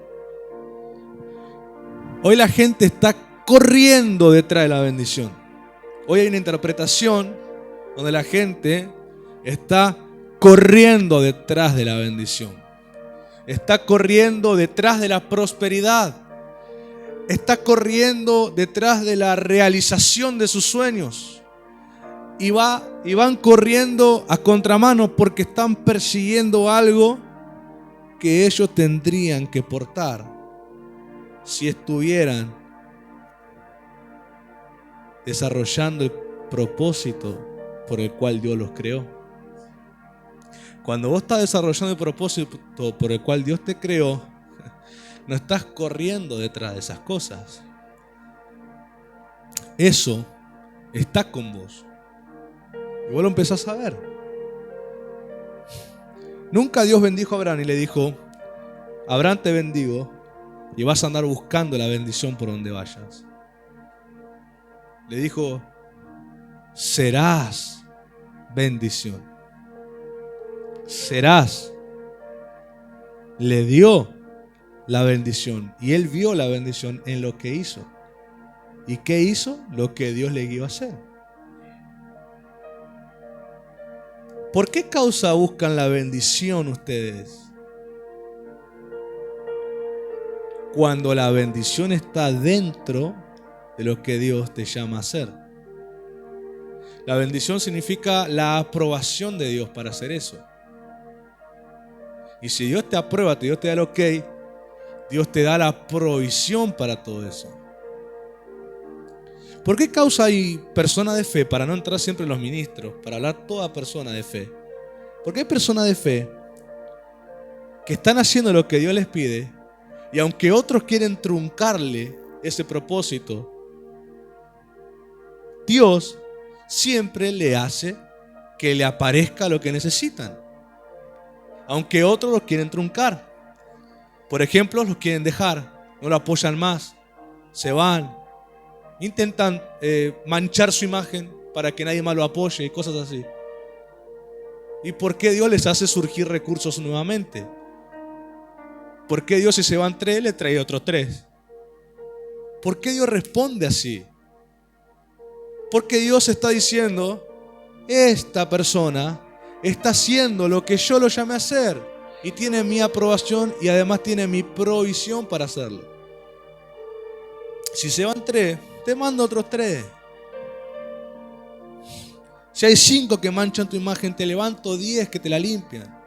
Hoy la gente está corriendo detrás de la bendición. Hoy hay una interpretación donde la gente está corriendo detrás de la bendición. Está corriendo detrás de la prosperidad. Está corriendo detrás de la realización de sus sueños. Y van corriendo a contramano porque están persiguiendo algo que ellos tendrían que portar si estuvieran desarrollando el propósito por el cual Dios los creó. Cuando vos estás desarrollando el propósito por el cual Dios te creó, no estás corriendo detrás de esas cosas. Eso está con vos. Y vos lo empezás a ver. Nunca Dios bendijo a Abraham y le dijo: Abraham, te bendigo y vas a andar buscando la bendición por donde vayas. Le dijo: serás bendición. Serás. Le dio la bendición y él vio la bendición en lo que hizo. ¿Y qué hizo? Lo que Dios le iba a hacer. ¿Por qué causa buscan la bendición ustedes? Cuando la bendición está dentro de lo que Dios te llama a hacer. La bendición significa la aprobación de Dios para hacer eso. Y si Dios te aprueba, Dios te da el ok, Dios te da la provisión para todo eso. ¿Por qué causa hay personas de fe? Para no entrar siempre en los ministros, para hablar toda persona de fe. Porque hay personas de fe que están haciendo lo que Dios les pide, y aunque otros quieren truncarle ese propósito, Dios siempre le hace que le aparezca lo que necesitan. Aunque otros los quieren truncar. Por ejemplo, los quieren dejar, no lo apoyan más, se van. Intentan manchar su imagen para que nadie más lo apoye y cosas así. ¿Y por qué Dios les hace surgir recursos nuevamente? ¿Por qué Dios, si se van 3, le trae otros 3? ¿Por qué Dios responde así? Porque Dios está diciendo: esta persona está haciendo lo que yo lo llamé a hacer y tiene mi aprobación y además tiene mi provisión para hacerlo. Si se van 3, te mando otros 3. Si hay 5 que manchan tu imagen, te levanto 10 que te la limpian.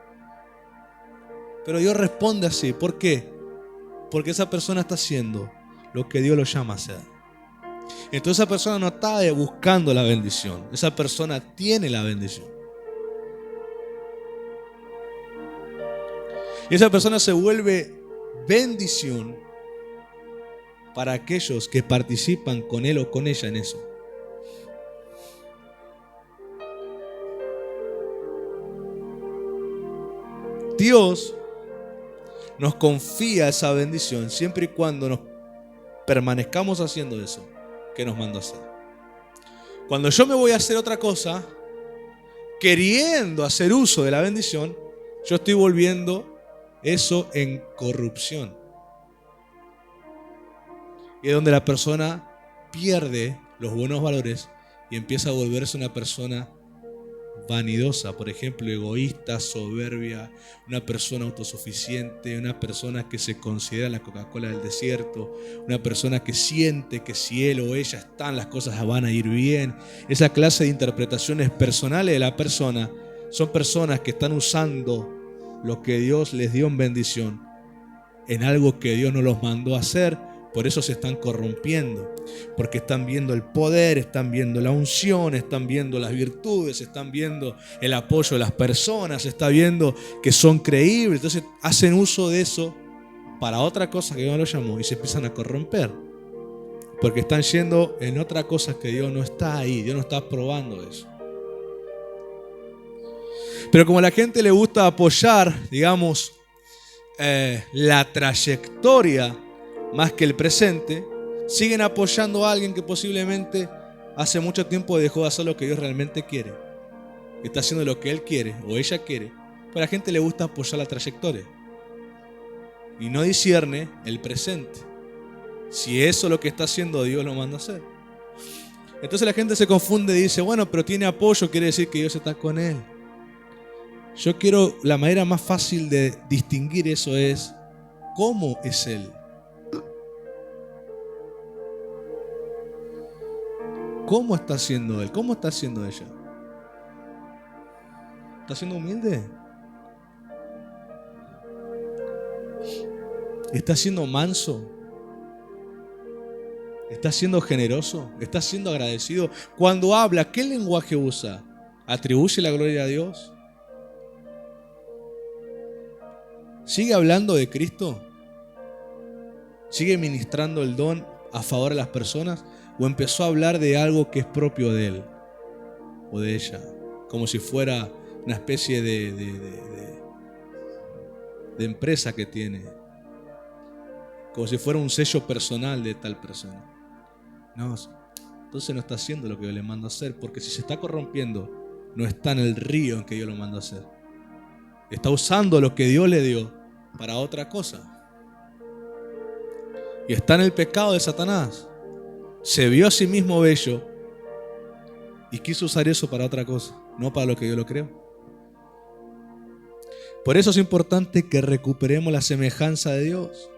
Pero Dios responde así. ¿Por qué? Porque esa persona está haciendo lo que Dios lo llama a hacer. Entonces esa persona no está buscando la bendición. Esa persona tiene la bendición. Y esa persona se vuelve bendición para aquellos que participan con él o con ella en eso. Dios nos confía esa bendición siempre y cuando nos permanezcamos haciendo eso que nos mandó a hacer. Cuando yo me voy a hacer otra cosa, queriendo hacer uso de la bendición, yo estoy volviendo eso en corrupción. Y es donde la persona pierde los buenos valores y empieza a volverse una persona vanidosa, por ejemplo, egoísta, soberbia, una persona autosuficiente, una persona que se considera la Coca-Cola del desierto, una persona que siente que si él o ella están, las cosas van a ir bien. Esa clase de interpretaciones personales de la persona son personas que están usando lo que Dios les dio en bendición en algo que Dios no los mandó a hacer. Por eso se están corrompiendo, porque están viendo el poder, están viendo la unción, están viendo las virtudes, están viendo el apoyo de las personas, están viendo que son creíbles. Entonces hacen uso de eso para otra cosa que Dios lo llamó y se empiezan a corromper, porque están yendo en otra cosa que Dios no está ahí, Dios no está probando eso. Pero como a la gente le gusta apoyar, digamos, la trayectoria más que el presente, siguen apoyando a alguien que posiblemente hace mucho tiempo dejó de hacer lo que Dios realmente quiere. Está haciendo lo que él quiere o ella quiere. Pero a la gente le gusta apoyar la trayectoria y no discierne el presente. Si eso es lo que está haciendo, Dios lo manda a hacer. Entonces la gente se confunde y dice, bueno, pero tiene apoyo, quiere decir que Dios está con él. Yo quiero, la manera más fácil de distinguir eso es cómo es él. ¿Cómo está haciendo él? ¿Cómo está haciendo ella? ¿Está siendo humilde? ¿Está siendo manso? ¿Está siendo generoso? ¿Está siendo agradecido? Cuando habla, ¿qué lenguaje usa? ¿Atribuye la gloria a Dios? ¿Sigue hablando de Cristo? ¿Sigue ministrando el don a favor de las personas? ¿O empezó a hablar de algo que es propio de él o de ella? Como si fuera una especie de empresa que tiene. Como si fuera un sello personal de tal persona. No, entonces no está haciendo lo que Dios le manda a hacer, porque si se está corrompiendo, no está en el río en que Dios lo mandó a hacer. Está usando lo que Dios le dio para otra cosa. Y está en el pecado de Satanás. Se vio a sí mismo bello y quiso usar eso para otra cosa, no para lo que Dios lo creó. Por eso es importante que recuperemos la semejanza de Dios.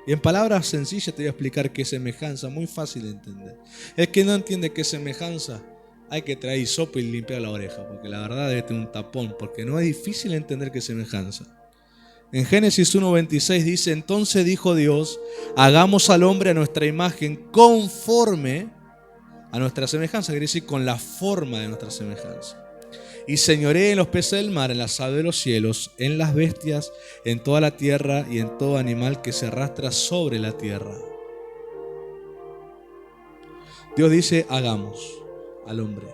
Y en palabras sencillas te voy a explicar qué es semejanza, muy fácil de entender. El que no entiende qué es semejanza, hay que traer hisopo y limpiar la oreja, porque la verdad debe tener un tapón, porque no es difícil entender qué es semejanza. En Génesis 1:26 dice, entonces dijo Dios, hagamos al hombre a nuestra imagen conforme a nuestra semejanza, quiere decir con la forma de nuestra semejanza. Y señoree en los peces del mar, en las aves de los cielos, en las bestias, en toda la tierra y en todo animal que se arrastra sobre la tierra. Dios dice, hagamos al hombre.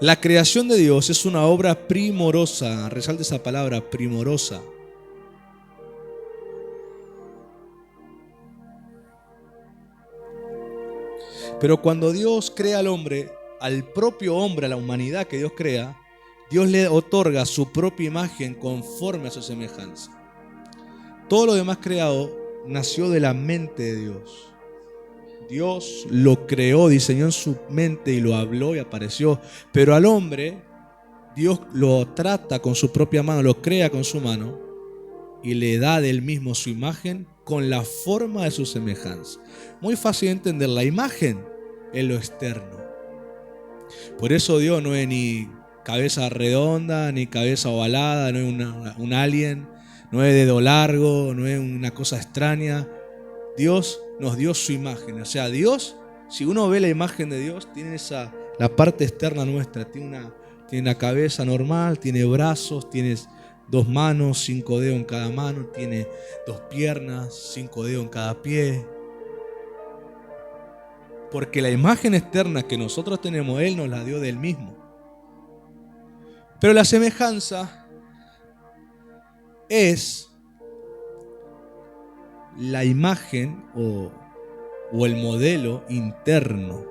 La creación de Dios es una obra primorosa, resalte esa palabra, primorosa. Pero cuando Dios crea al hombre, al propio hombre, a la humanidad que Dios crea, Dios le otorga su propia imagen conforme a su semejanza. Todo lo demás creado nació de la mente de Dios. Dios lo creó, diseñó en su mente y lo habló y apareció. Pero al hombre, Dios lo trata con su propia mano, lo crea con su mano y le da del mismo su imagen con la forma de su semejanza. Muy fácil de entender, la imagen es lo externo. Por eso Dios no es ni cabeza redonda, ni cabeza ovalada, no es un alien, no es dedo largo, no es una cosa extraña. Dios nos dio su imagen. O sea, Dios, si uno ve la imagen de Dios, tiene la parte externa nuestra, tiene una cabeza normal, tiene brazos, tiene 2 manos, 5 dedos en cada mano, tiene 2 piernas, 5 dedos en cada pie. Porque la imagen externa que nosotros tenemos, Él nos la dio de Él mismo. Pero la semejanza es la imagen o el modelo interno.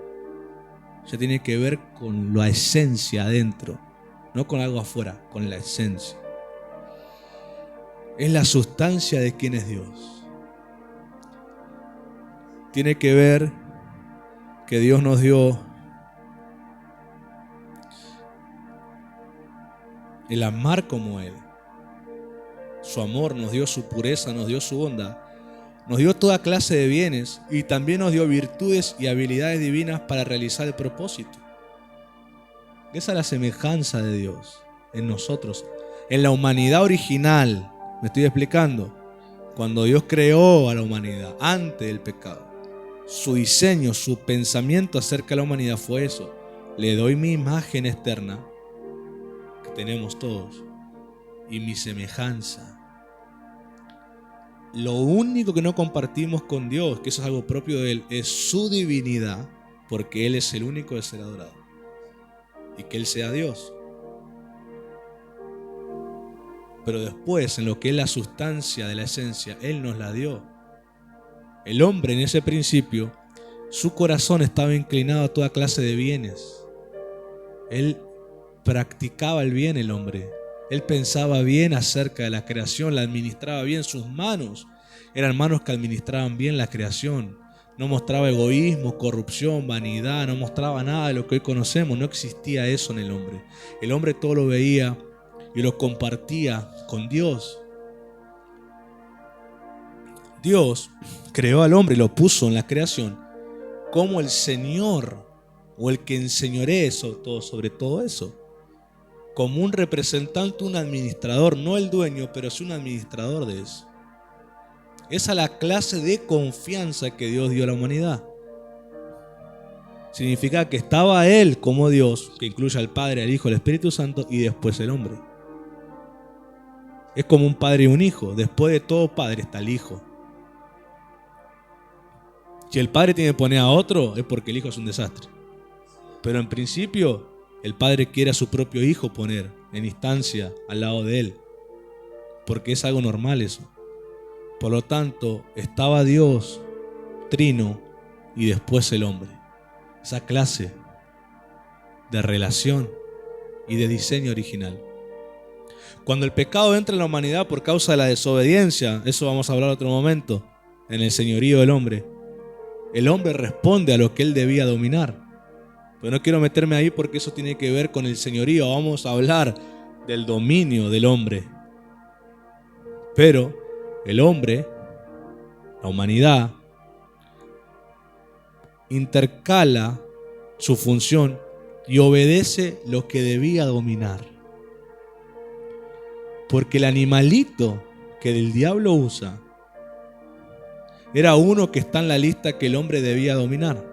Ya tiene que ver con la esencia adentro, no con algo afuera, con la esencia. Es la sustancia de quién es Dios. Tiene que ver que Dios nos dio el amar como Él. Su amor nos dio su pureza, nos dio su bondad. Nos dio toda clase de bienes y también nos dio virtudes y habilidades divinas para realizar el propósito. Esa es la semejanza de Dios en nosotros, en la humanidad original. ¿Me estoy explicando? Cuando Dios creó a la humanidad antes del pecado, su diseño, su pensamiento acerca de la humanidad fue eso. Le doy mi imagen externa, que tenemos todos, y mi semejanza. Lo único que no compartimos con Dios, que eso es algo propio de Él, es su divinidad, porque Él es el único de ser adorado. Y que Él sea Dios. Pero después, en lo que es la sustancia de la esencia, Él nos la dio. El hombre en ese principio, su corazón estaba inclinado a toda clase de bienes. Él practicaba el bien, el hombre. Él pensaba bien acerca de la creación, la administraba bien. Sus manos eran manos que administraban bien la creación. No mostraba egoísmo, corrupción, vanidad, no mostraba nada de lo que hoy conocemos. No existía eso en el hombre. El hombre todo lo veía y lo compartía con Dios. Dios creó al hombre y lo puso en la creación como el Señor o el que enseñoree sobre todo eso. Como un representante, un administrador, no el dueño, pero sí un administrador de eso. Esa es la clase de confianza que Dios dio a la humanidad. Significa que estaba Él como Dios, que incluye al Padre, al Hijo, al Espíritu Santo, y después el hombre. Es como un padre y un hijo. Después de todo padre está el hijo. Si el padre tiene que poner a otro, es porque el hijo es un desastre. Pero en principio, el padre quiere a su propio hijo poner en instancia al lado de él, porque es algo normal eso. Por lo tanto, estaba Dios, trino, y después el hombre. Esa clase de relación y de diseño original. Cuando el pecado entra en la humanidad por causa de la desobediencia, eso vamos a hablar en otro momento, en el señorío del hombre, el hombre responde a lo que él debía dominar. Pero no quiero meterme ahí porque eso tiene que ver con el señorío. Vamos a hablar del dominio del hombre. Pero el hombre, la humanidad, intercala su función y obedece lo que debía dominar. Porque el animalito que el diablo usa era uno que está en la lista que el hombre debía dominar.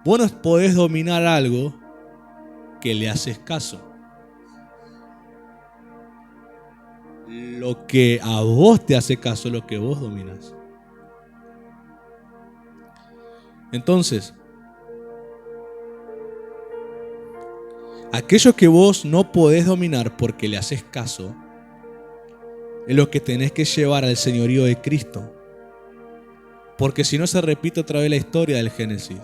Vos no podés dominar algo que le haces caso. Lo que a vos te hace caso es lo que vos dominás. Entonces, aquello que vos no podés dominar porque le haces caso, es lo que tenés que llevar al señorío de Cristo. Porque si no se repite otra vez la historia del Génesis.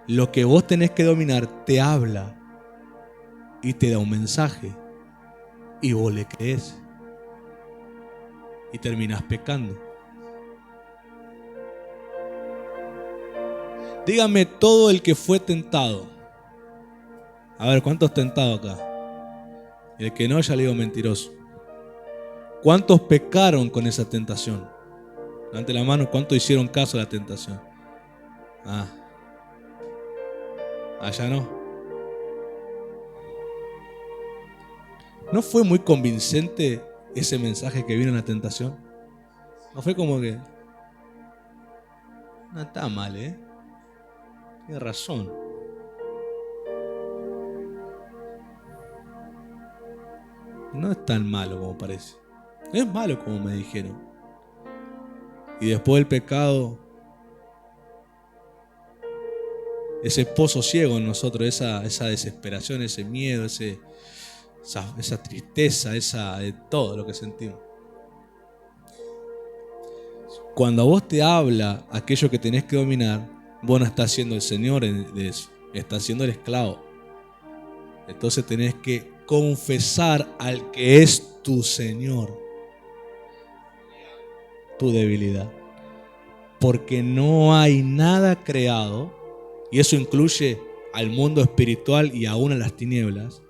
Lo que vos tenés que dominar te habla y te da un mensaje y vos le crees y terminás pecando. Dígame todo el que fue tentado. A ver, ¿cuántos tentados acá? El que no, ya le digo mentiroso. ¿Cuántos pecaron con esa tentación? Levante la mano, ¿cuántos hicieron caso a la tentación? Allá no. ¿No fue muy convincente ese mensaje que vino en la tentación? No fue como que... No está mal, Tiene razón. No es tan malo como parece. Es malo como me dijeron. Y después del pecado, ese pozo ciego en nosotros, esa desesperación, ese miedo, esa tristeza, de todo lo que sentimos. Cuando a vos te habla aquello que tenés que dominar, vos no estás siendo el señor de eso, estás siendo el esclavo. Entonces tenés que confesar al que es tu Señor tu debilidad. Porque no hay nada creado, y eso incluye al mundo espiritual y aún a las tinieblas,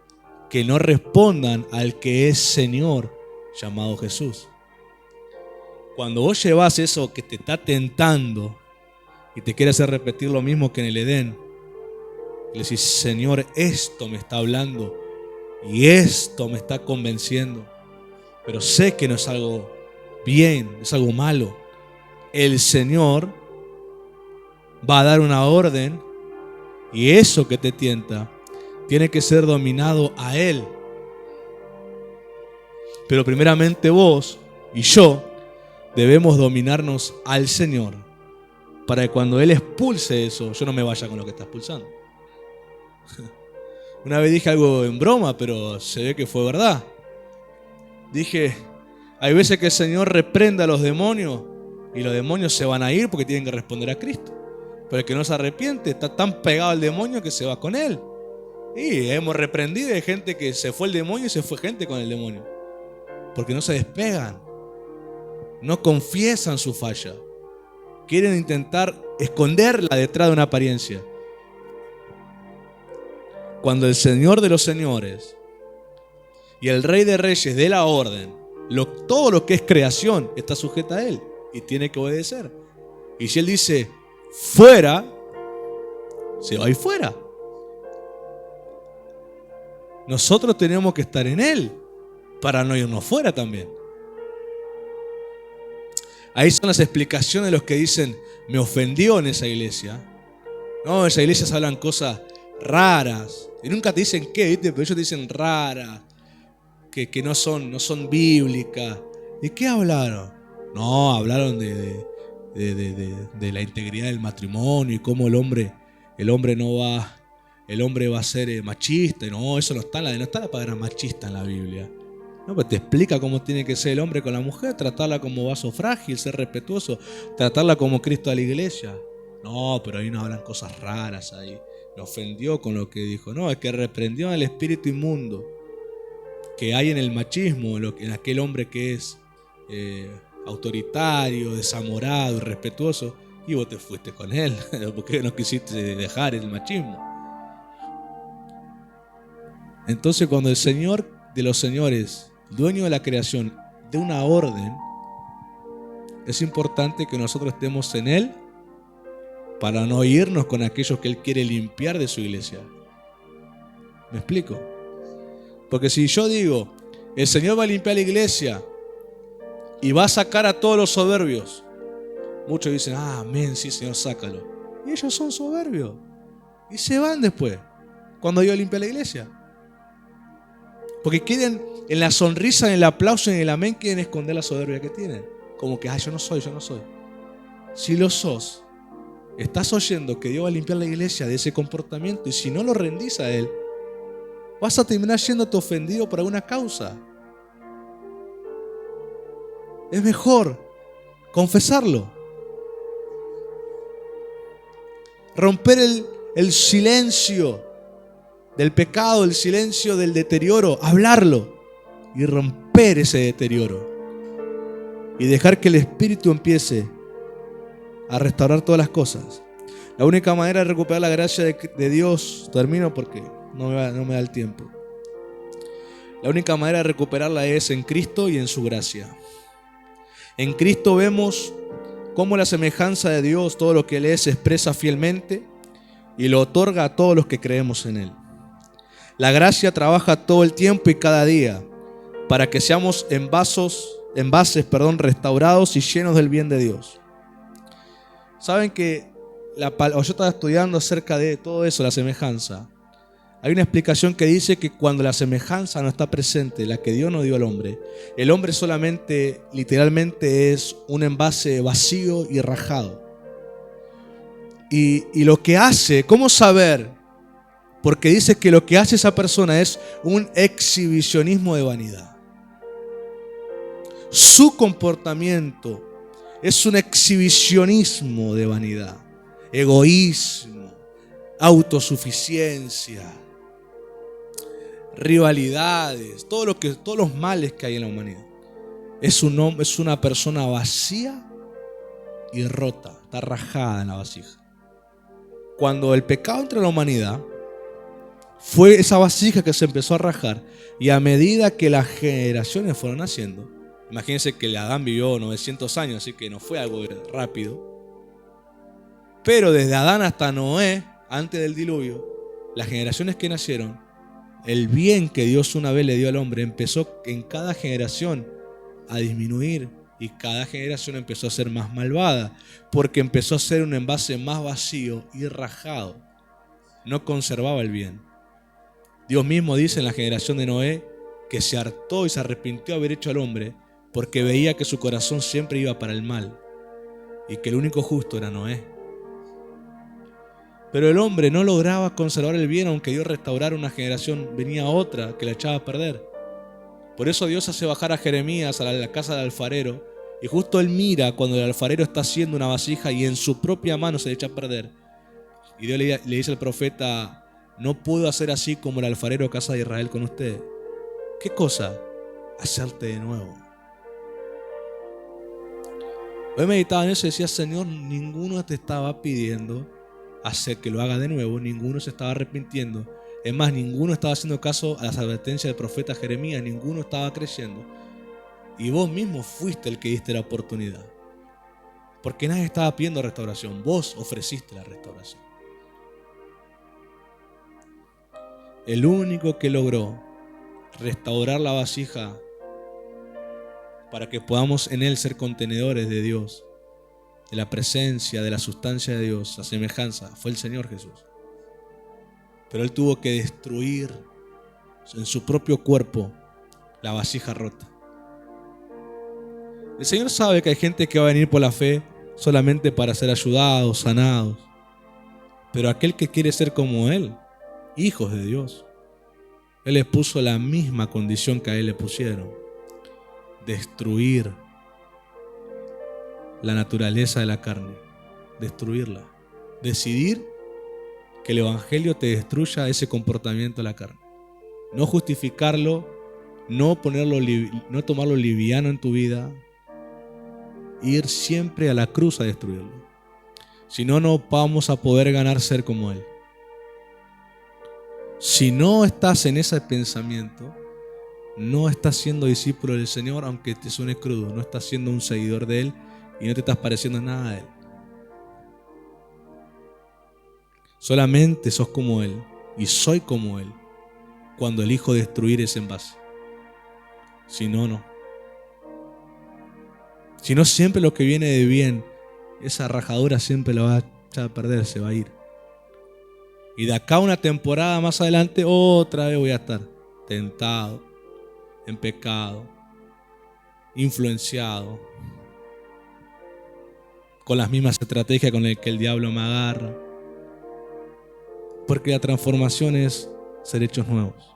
que no respondan al que es Señor, llamado Jesús. Cuando vos llevas eso que te está tentando y te quiere hacer repetir lo mismo que en el Edén. Y le decís, Señor, esto me está hablando y esto me está convenciendo, pero sé que no es algo bien, es algo malo. El Señor va a dar una orden y eso que te tienta tiene que ser dominado a Él. Pero primeramente vos y yo debemos dominarnos al Señor para que cuando Él expulse eso, yo no me vaya con lo que está expulsando. Una vez dije algo en broma, pero se ve que fue verdad. Dije, hay veces que el Señor reprende a los demonios y los demonios se van a ir porque tienen que responder a Cristo. Pero el que no se arrepiente está tan pegado al demonio que se va con él. Y hemos reprendido de gente que se fue el demonio y se fue gente con el demonio. Porque no se despegan. No confiesan su falla. Quieren intentar esconderla detrás de una apariencia. Cuando el Señor de los señores y el Rey de reyes dé la orden, todo lo que es creación está sujeta a Él y tiene que obedecer. Y si Él dice fuera, se va a ir fuera. Nosotros tenemos que estar en Él para no irnos fuera también. Ahí son las explicaciones de los que dicen, me ofendió en esa iglesia. No, en esa iglesia se hablan cosas raras. Y nunca te dicen qué, ¿viste? Pero ellos te dicen raras, que no son bíblicas. ¿De qué hablaron? No, hablaron de la integridad del matrimonio y cómo el hombre va a ser machista. No, eso no está la palabra machista en la Biblia. No, pues te explica cómo tiene que ser el hombre con la mujer, tratarla como vaso frágil, ser respetuoso, tratarla como Cristo a la iglesia. No, pero ahí nos hablan cosas raras ahí. Me ofendió con lo que dijo. No, es que reprendió al espíritu inmundo que hay en el machismo, en aquel hombre que es autoritario, desamorado, irrespetuoso, y vos te fuiste con él. ¿Por qué no quisiste dejar el machismo? Entonces, cuando el Señor de los señores, dueño de la creación, dé una orden, es importante que nosotros estemos en Él para no irnos con aquellos que Él quiere limpiar de su iglesia. ¿Me explico? Porque si yo digo, el Señor va a limpiar la iglesia y va a sacar a todos los soberbios, muchos dicen, amén, sí, Señor, sácalo. Y ellos son soberbios y se van después, cuando Dios limpia la iglesia. Porque quieren, en la sonrisa, en el aplauso, en el amén, quieren esconder la soberbia que tienen. Como que, yo no soy. Si lo sos, estás oyendo que Dios va a limpiar la iglesia de ese comportamiento, y si no lo rendís a Él, vas a terminar yéndote ofendido por alguna causa. Es mejor confesarlo. Romper el silencio del pecado, el silencio del deterioro, hablarlo y romper ese deterioro y dejar que el Espíritu empiece a restaurar todas las cosas. La única manera de recuperar la gracia de Dios, termino porque no me da el tiempo. La única manera de recuperarla es en Cristo y en su gracia. En Cristo vemos cómo la semejanza de Dios, todo lo que Él es, se expresa fielmente y lo otorga a todos los que creemos en Él. La gracia trabaja todo el tiempo y cada día para que seamos envases, restaurados y llenos del bien de Dios. Saben que yo estaba estudiando acerca de todo eso, la semejanza. Hay una explicación que dice que cuando la semejanza no está presente, la que Dios nos dio al hombre, el hombre solamente, literalmente, es un envase vacío y rajado. Y lo que hace, ¿cómo saber? Porque dice que lo que hace esa persona es un exhibicionismo de vanidad. Su comportamiento es un exhibicionismo de vanidad, egoísmo, autosuficiencia, rivalidades, todos los males que hay en la humanidad. Es una persona vacía y rota, está rajada en la vasija. Cuando el pecado entra en la humanidad, fue esa vasija que se empezó a rajar, y a medida que las generaciones fueron naciendo, imagínense que el Adán vivió 900 años, así que no fue algo rápido. Pero desde Adán hasta Noé, antes del diluvio, las generaciones que nacieron, el bien que Dios una vez le dio al hombre empezó en cada generación a disminuir, y cada generación empezó a ser más malvada, porque empezó a ser un envase más vacío y rajado. No conservaba el bien. Dios mismo dice en la generación de Noé que se hartó y se arrepintió de haber hecho al hombre, porque veía que su corazón siempre iba para el mal y que el único justo era Noé. Pero el hombre no lograba conservar el bien, aunque Dios restaurara una generación, venía otra que la echaba a perder. Por eso Dios hace bajar a Jeremías a la casa del alfarero, y justo él mira cuando el alfarero está haciendo una vasija y en su propia mano se le echa a perder. Y Dios le dice al profeta: no puedo hacer así como el alfarero casa de Israel con usted. ¿Qué cosa? Hacerte de nuevo. Hoy meditaba en eso y decía: Señor, ninguno te estaba pidiendo hacer que lo haga de nuevo, ninguno se estaba arrepintiendo. Es más, ninguno estaba haciendo caso a las advertencias del profeta Jeremías, ninguno estaba creyendo. Y vos mismo fuiste el que diste la oportunidad. Porque nadie estaba pidiendo restauración, vos ofreciste la restauración. El único que logró restaurar la vasija para que podamos en él ser contenedores de Dios, de la presencia, de la sustancia de Dios, a semejanza, fue el Señor Jesús. Pero Él tuvo que destruir en su propio cuerpo la vasija rota. El Señor sabe que hay gente que va a venir por la fe solamente para ser ayudados, sanados. Pero aquel que quiere ser como Él, hijos de Dios, Él les puso la misma condición que a Él le pusieron: destruir la naturaleza de la carne, destruirla, decidir que el evangelio te destruya ese comportamiento de la carne, no justificarlo, no tomarlo liviano en tu vida, ir siempre a la cruz a destruirlo. Si no, no vamos a poder ganar ser como Él. Si no estás en ese pensamiento, no estás siendo discípulo del Señor, aunque te suene crudo, no estás siendo un seguidor de Él y no te estás pareciendo nada a Él. Solamente sos como Él y soy como Él cuando elijo destruir ese envase. Si no, no. Si no, siempre lo que viene de bien, esa rajadura siempre la va a echar a perder, se va a ir. Y de acá una temporada más adelante, otra vez voy a estar tentado, en pecado, influenciado, con las mismas estrategias con las que el diablo me agarra. Porque la transformación es ser hechos nuevos.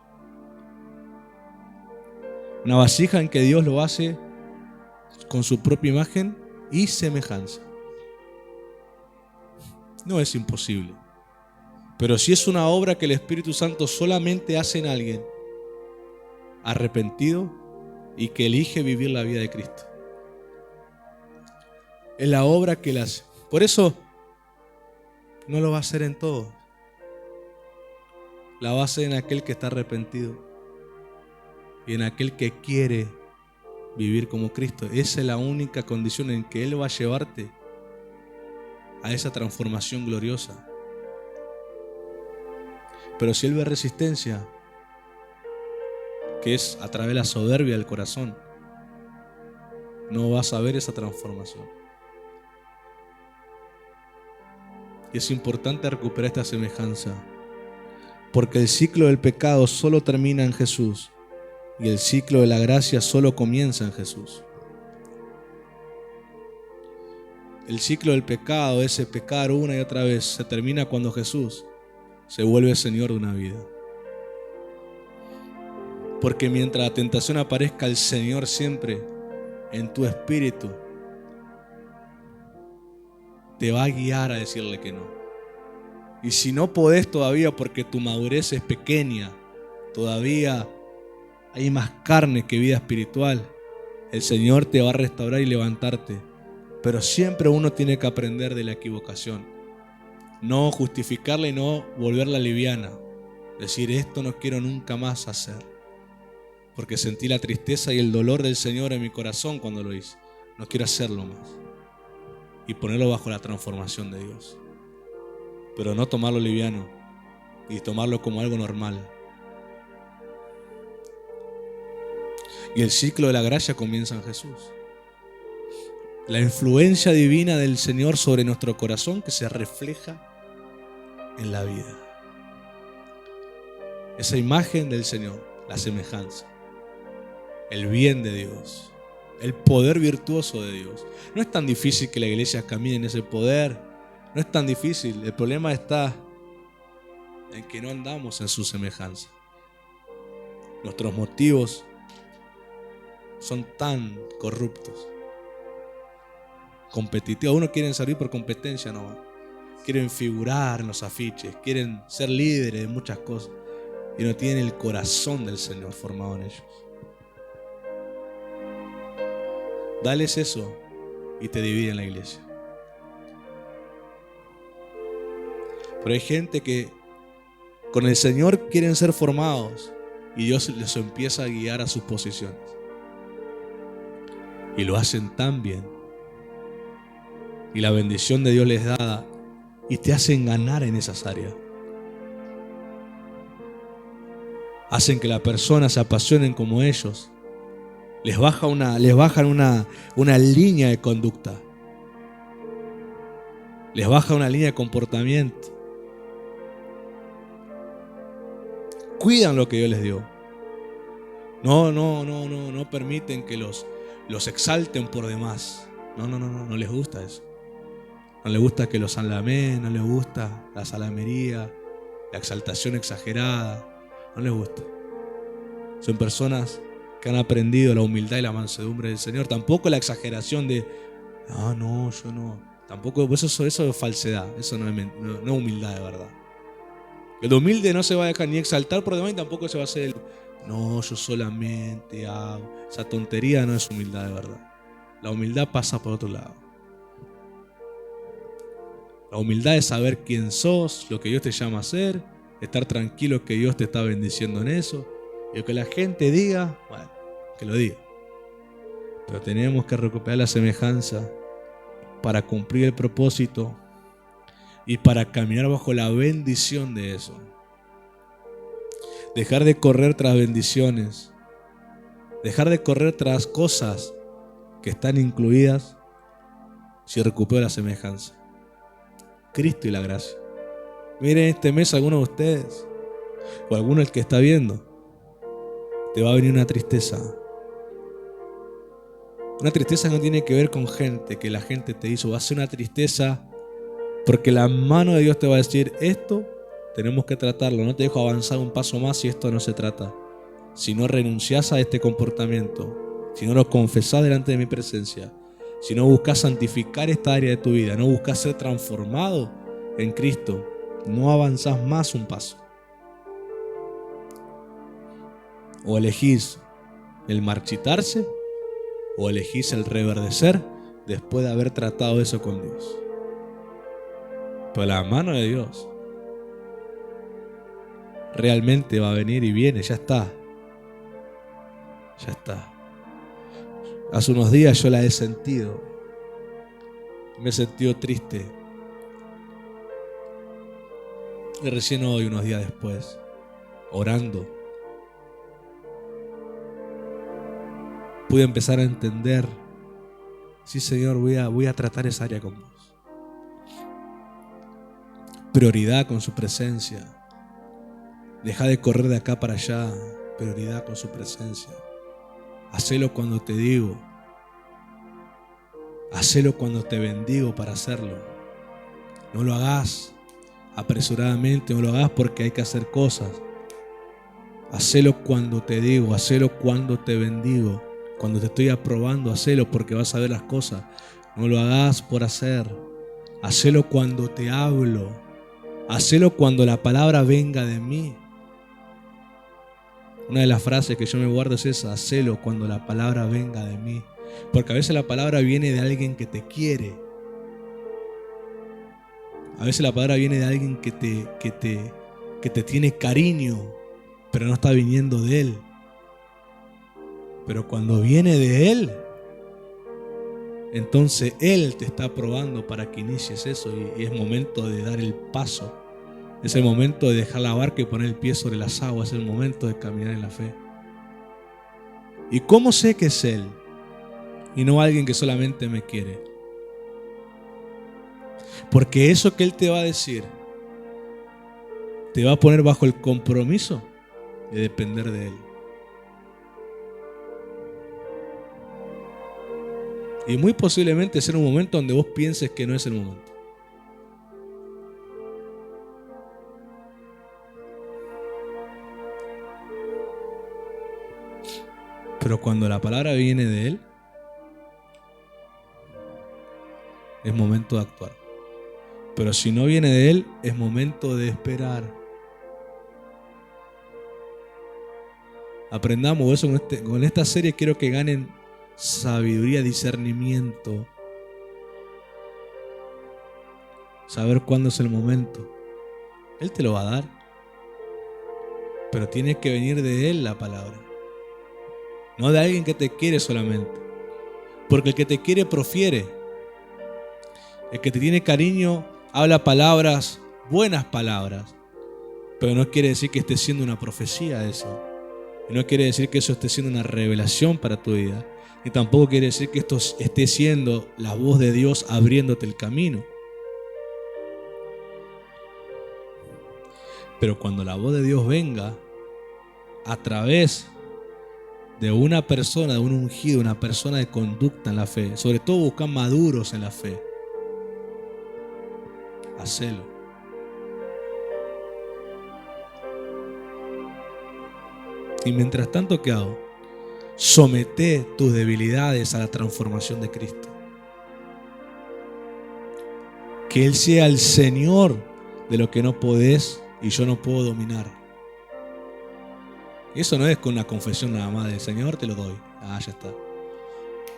Una vasija en que Dios lo hace con su propia imagen y semejanza. No es imposible. Pero sí es una obra que el Espíritu Santo solamente hace en alguien arrepentido y que elige vivir la vida de Cristo. Es la obra que Él hace. Por eso no lo va a hacer en todos. La va a hacer en aquel que está arrepentido y en aquel que quiere vivir como Cristo. Esa es la única condición en que Él va a llevarte a esa transformación gloriosa. Pero si Él ve resistencia, que es a través de la soberbia del corazón, no vas a ver esa transformación. Y es importante recuperar esta semejanza, porque el ciclo del pecado solo termina en Jesús y el ciclo de la gracia solo comienza en Jesús. El ciclo del pecado, ese pecar una y otra vez, se termina cuando Jesús se vuelve Señor de una vida. Porque mientras la tentación aparezca, el Señor siempre en tu espíritu te va a guiar a decirle que no. Y si no podés todavía porque tu madurez es pequeña, todavía hay más carne que vida espiritual, el Señor te va a restaurar y levantarte. Pero siempre uno tiene que aprender de la equivocación. No justificarla y no volverla liviana. Decir, esto no quiero nunca más hacer. Porque sentí la tristeza y el dolor del Señor en mi corazón cuando lo hice. No quiero hacerlo más. Y ponerlo bajo la transformación de Dios. pero no tomarlo liviano y tomarlo como algo normal. Y el ciclo de la gracia comienza en Jesús. La influencia divina del Señor sobre nuestro corazón que se refleja en la vida. Esa imagen del Señor, la semejanza, el bien de Dios, el poder virtuoso de Dios. No es tan difícil que la iglesia camine en ese poder. No es tan difícil. El problema está en que no andamos en su semejanza. Nuestros motivos son tan corruptos, competitivos. Unos quieren servir por competencia, no. Quieren figurar en los afiches, quieren ser líderes de muchas cosas y no tienen el corazón del Señor formado en ellos. Dales eso y te dividen la iglesia. Pero hay gente que con el Señor quieren ser formados y Dios les empieza a guiar a sus posiciones. Y lo hacen tan bien. Y la bendición de Dios les da y te hacen ganar en esas áreas. Hacen que las personas se apasionen como ellos. Les bajan una línea de conducta. Les baja una línea de comportamiento. Cuidan lo que Dios les dio. No permiten que los exalten por demás. No les gusta eso. No les gusta que los salamen, no les gusta la salamería, la exaltación exagerada. No les gusta. Son personas que han aprendido la humildad y la mansedumbre del Señor. Tampoco la exageración de, yo no. Tampoco, eso es falsedad. Eso no es humildad de verdad. El humilde no se va a dejar ni exaltar por demás y tampoco se va a hacer yo solamente hago. Esa tontería no es humildad de verdad. La humildad pasa por otro lado. La humildad es saber quién sos, lo que Dios te llama a hacer, estar tranquilo que Dios te está bendiciendo en eso. Y lo que la gente diga, bueno, que lo diga. Pero tenemos que recuperar la semejanza para cumplir el propósito y para caminar bajo la bendición de eso. Dejar de correr tras bendiciones. Dejar de correr tras cosas que están incluidas si recupero la semejanza. Cristo y la gracia. Miren este mes algunos de ustedes o alguno el que está viendo, te va a venir una tristeza. Una tristeza que no tiene que ver con gente, que la gente te hizo. Va a ser una tristeza porque la mano de Dios te va a decir, esto tenemos que tratarlo. No te dejo avanzar un paso más si esto no se trata. Si no renuncias a este comportamiento, si no lo confesás delante de mi presencia, si no buscas santificar esta área de tu vida, no buscas ser transformado en Cristo, no avanzás más un paso. O elegís el marchitarse o elegís el reverdecer después de haber tratado eso con Dios. Pero la mano de Dios realmente va a venir y viene, ya está. Ya está. Hace unos días yo la he sentido. Me he sentido triste. Y recién hoy, unos días después, orando, pude empezar a entender. Sí, Señor, voy a tratar esa área con vos. Prioridad con su presencia. Deja de correr de acá para allá. Prioridad con su presencia. Hacelo cuando te digo. Hacelo cuando te bendigo para hacerlo. No lo hagas apresuradamente, no lo hagas porque hay que hacer cosas. Hacelo cuando te digo, hacelo cuando te bendigo. Cuando te estoy aprobando, hacelo porque vas a ver las cosas. No lo hagas por hacer. Hacelo cuando te hablo. Hacelo cuando la palabra venga de mí. Una de las frases que yo me guardo es esa: hacelo cuando la palabra venga de mí. Porque a veces la palabra viene de alguien que te quiere. A veces la palabra viene de alguien que te tiene cariño, pero no está viniendo de Él. Pero cuando viene de Él, entonces Él te está probando para que inicies eso y es momento de dar el paso. Es el momento de dejar la barca y poner el pie sobre las aguas. Es el momento de caminar en la fe. ¿Y cómo sé que es Él y no alguien que solamente me quiere? Porque eso que Él te va a decir te va a poner bajo el compromiso de depender de Él. Y muy posiblemente será un momento donde vos pienses que no es el momento. Pero cuando la palabra viene de Él, es momento de actuar. Pero si no viene de Él, es momento de esperar. Aprendamos eso con esta serie. Quiero que ganen sabiduría, discernimiento. Saber cuándo es el momento. Él te lo va a dar. Pero tiene que venir de Él la palabra. No de alguien que te quiere solamente. Porque el que te quiere profiere. El que te tiene cariño habla palabras, buenas palabras. Pero no quiere decir que esté siendo una profecía de eso. Y no quiere decir que eso esté siendo una revelación para tu vida. Y tampoco quiere decir que esto esté siendo la voz de Dios abriéndote el camino. Pero cuando la voz de Dios venga a través de una persona, de un ungido, una persona de conducta en la fe, sobre todo buscar maduros en la fe, hacelo. Y mientras tanto, ¿qué hago? Somete tus debilidades a la transformación de Cristo. Que Él sea el Señor de lo que no podés y yo no puedo dominar. Y eso no es con una confesión nada más de Señor, te lo doy. Ah, ya está.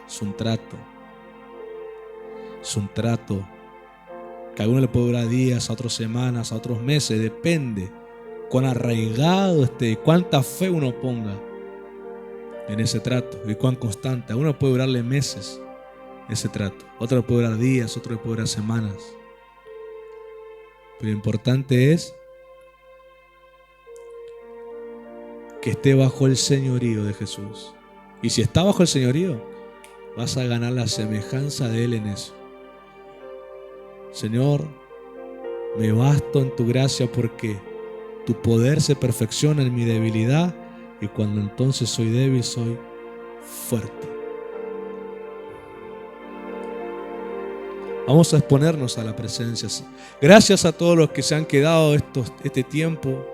Es un trato. Es un trato que a algunos le puede durar días, a otros semanas, a otros meses. Depende cuán arraigado esté, cuánta fe uno ponga en ese trato y cuán constante. A uno puede durarle meses ese trato, otro le puede durar días, otro le puede durar semanas. Pero lo importante es que esté bajo el señorío de Jesús. Y si está bajo el señorío, vas a ganar la semejanza de Él en eso. Señor, me basto en tu gracia porque tu poder se perfecciona en mi debilidad y cuando entonces soy débil, soy fuerte. Vamos a exponernos a la presencia. Gracias a todos los que se han quedado este tiempo.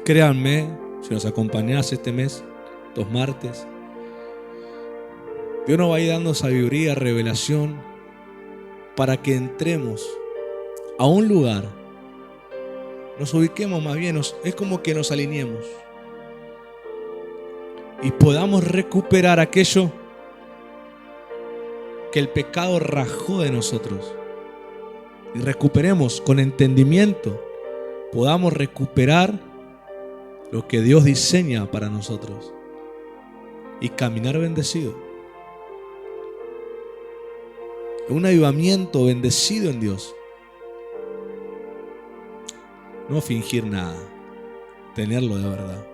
Créanme, si nos acompañás este mes, estos martes, Dios nos va a ir dando sabiduría, revelación, para que entremos a un lugar, nos ubiquemos más bien, es como que nos alineemos y podamos recuperar aquello que el pecado rajó de nosotros. Y recuperemos con entendimiento, podamos recuperar lo que Dios diseña para nosotros y caminar bendecido. Un avivamiento bendecido en Dios. No fingir nada, tenerlo de verdad.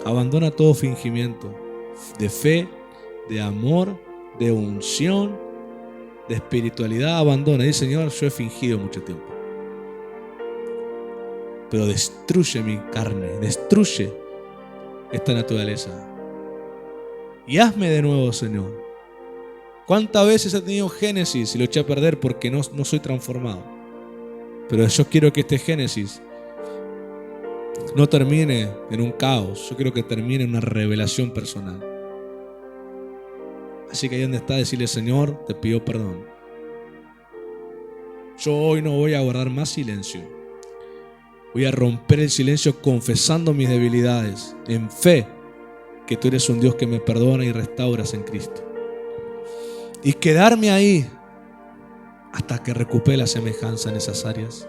Abandona todo fingimiento de fe, de amor, de unción, de espiritualidad. Abandona. Dice, Señor, yo he fingido mucho tiempo. Pero destruye mi carne, destruye esta naturaleza. Y hazme de nuevo, Señor. ¿Cuántas veces he tenido Génesis y lo eché a perder porque no soy transformado? Pero yo quiero que este Génesis no termine en un caos. Yo quiero que termine en una revelación personal. Así que ahí donde está, decirle, Señor, te pido perdón. Yo hoy no voy a guardar más silencio. Voy a romper el silencio confesando mis debilidades, en fe que tú eres un Dios que me perdona y restauras en Cristo. Y quedarme ahí hasta que recupere la semejanza en esas áreas.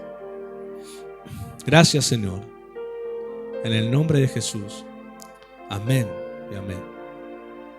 Gracias, Señor. En el nombre de Jesús. Amén. y amén.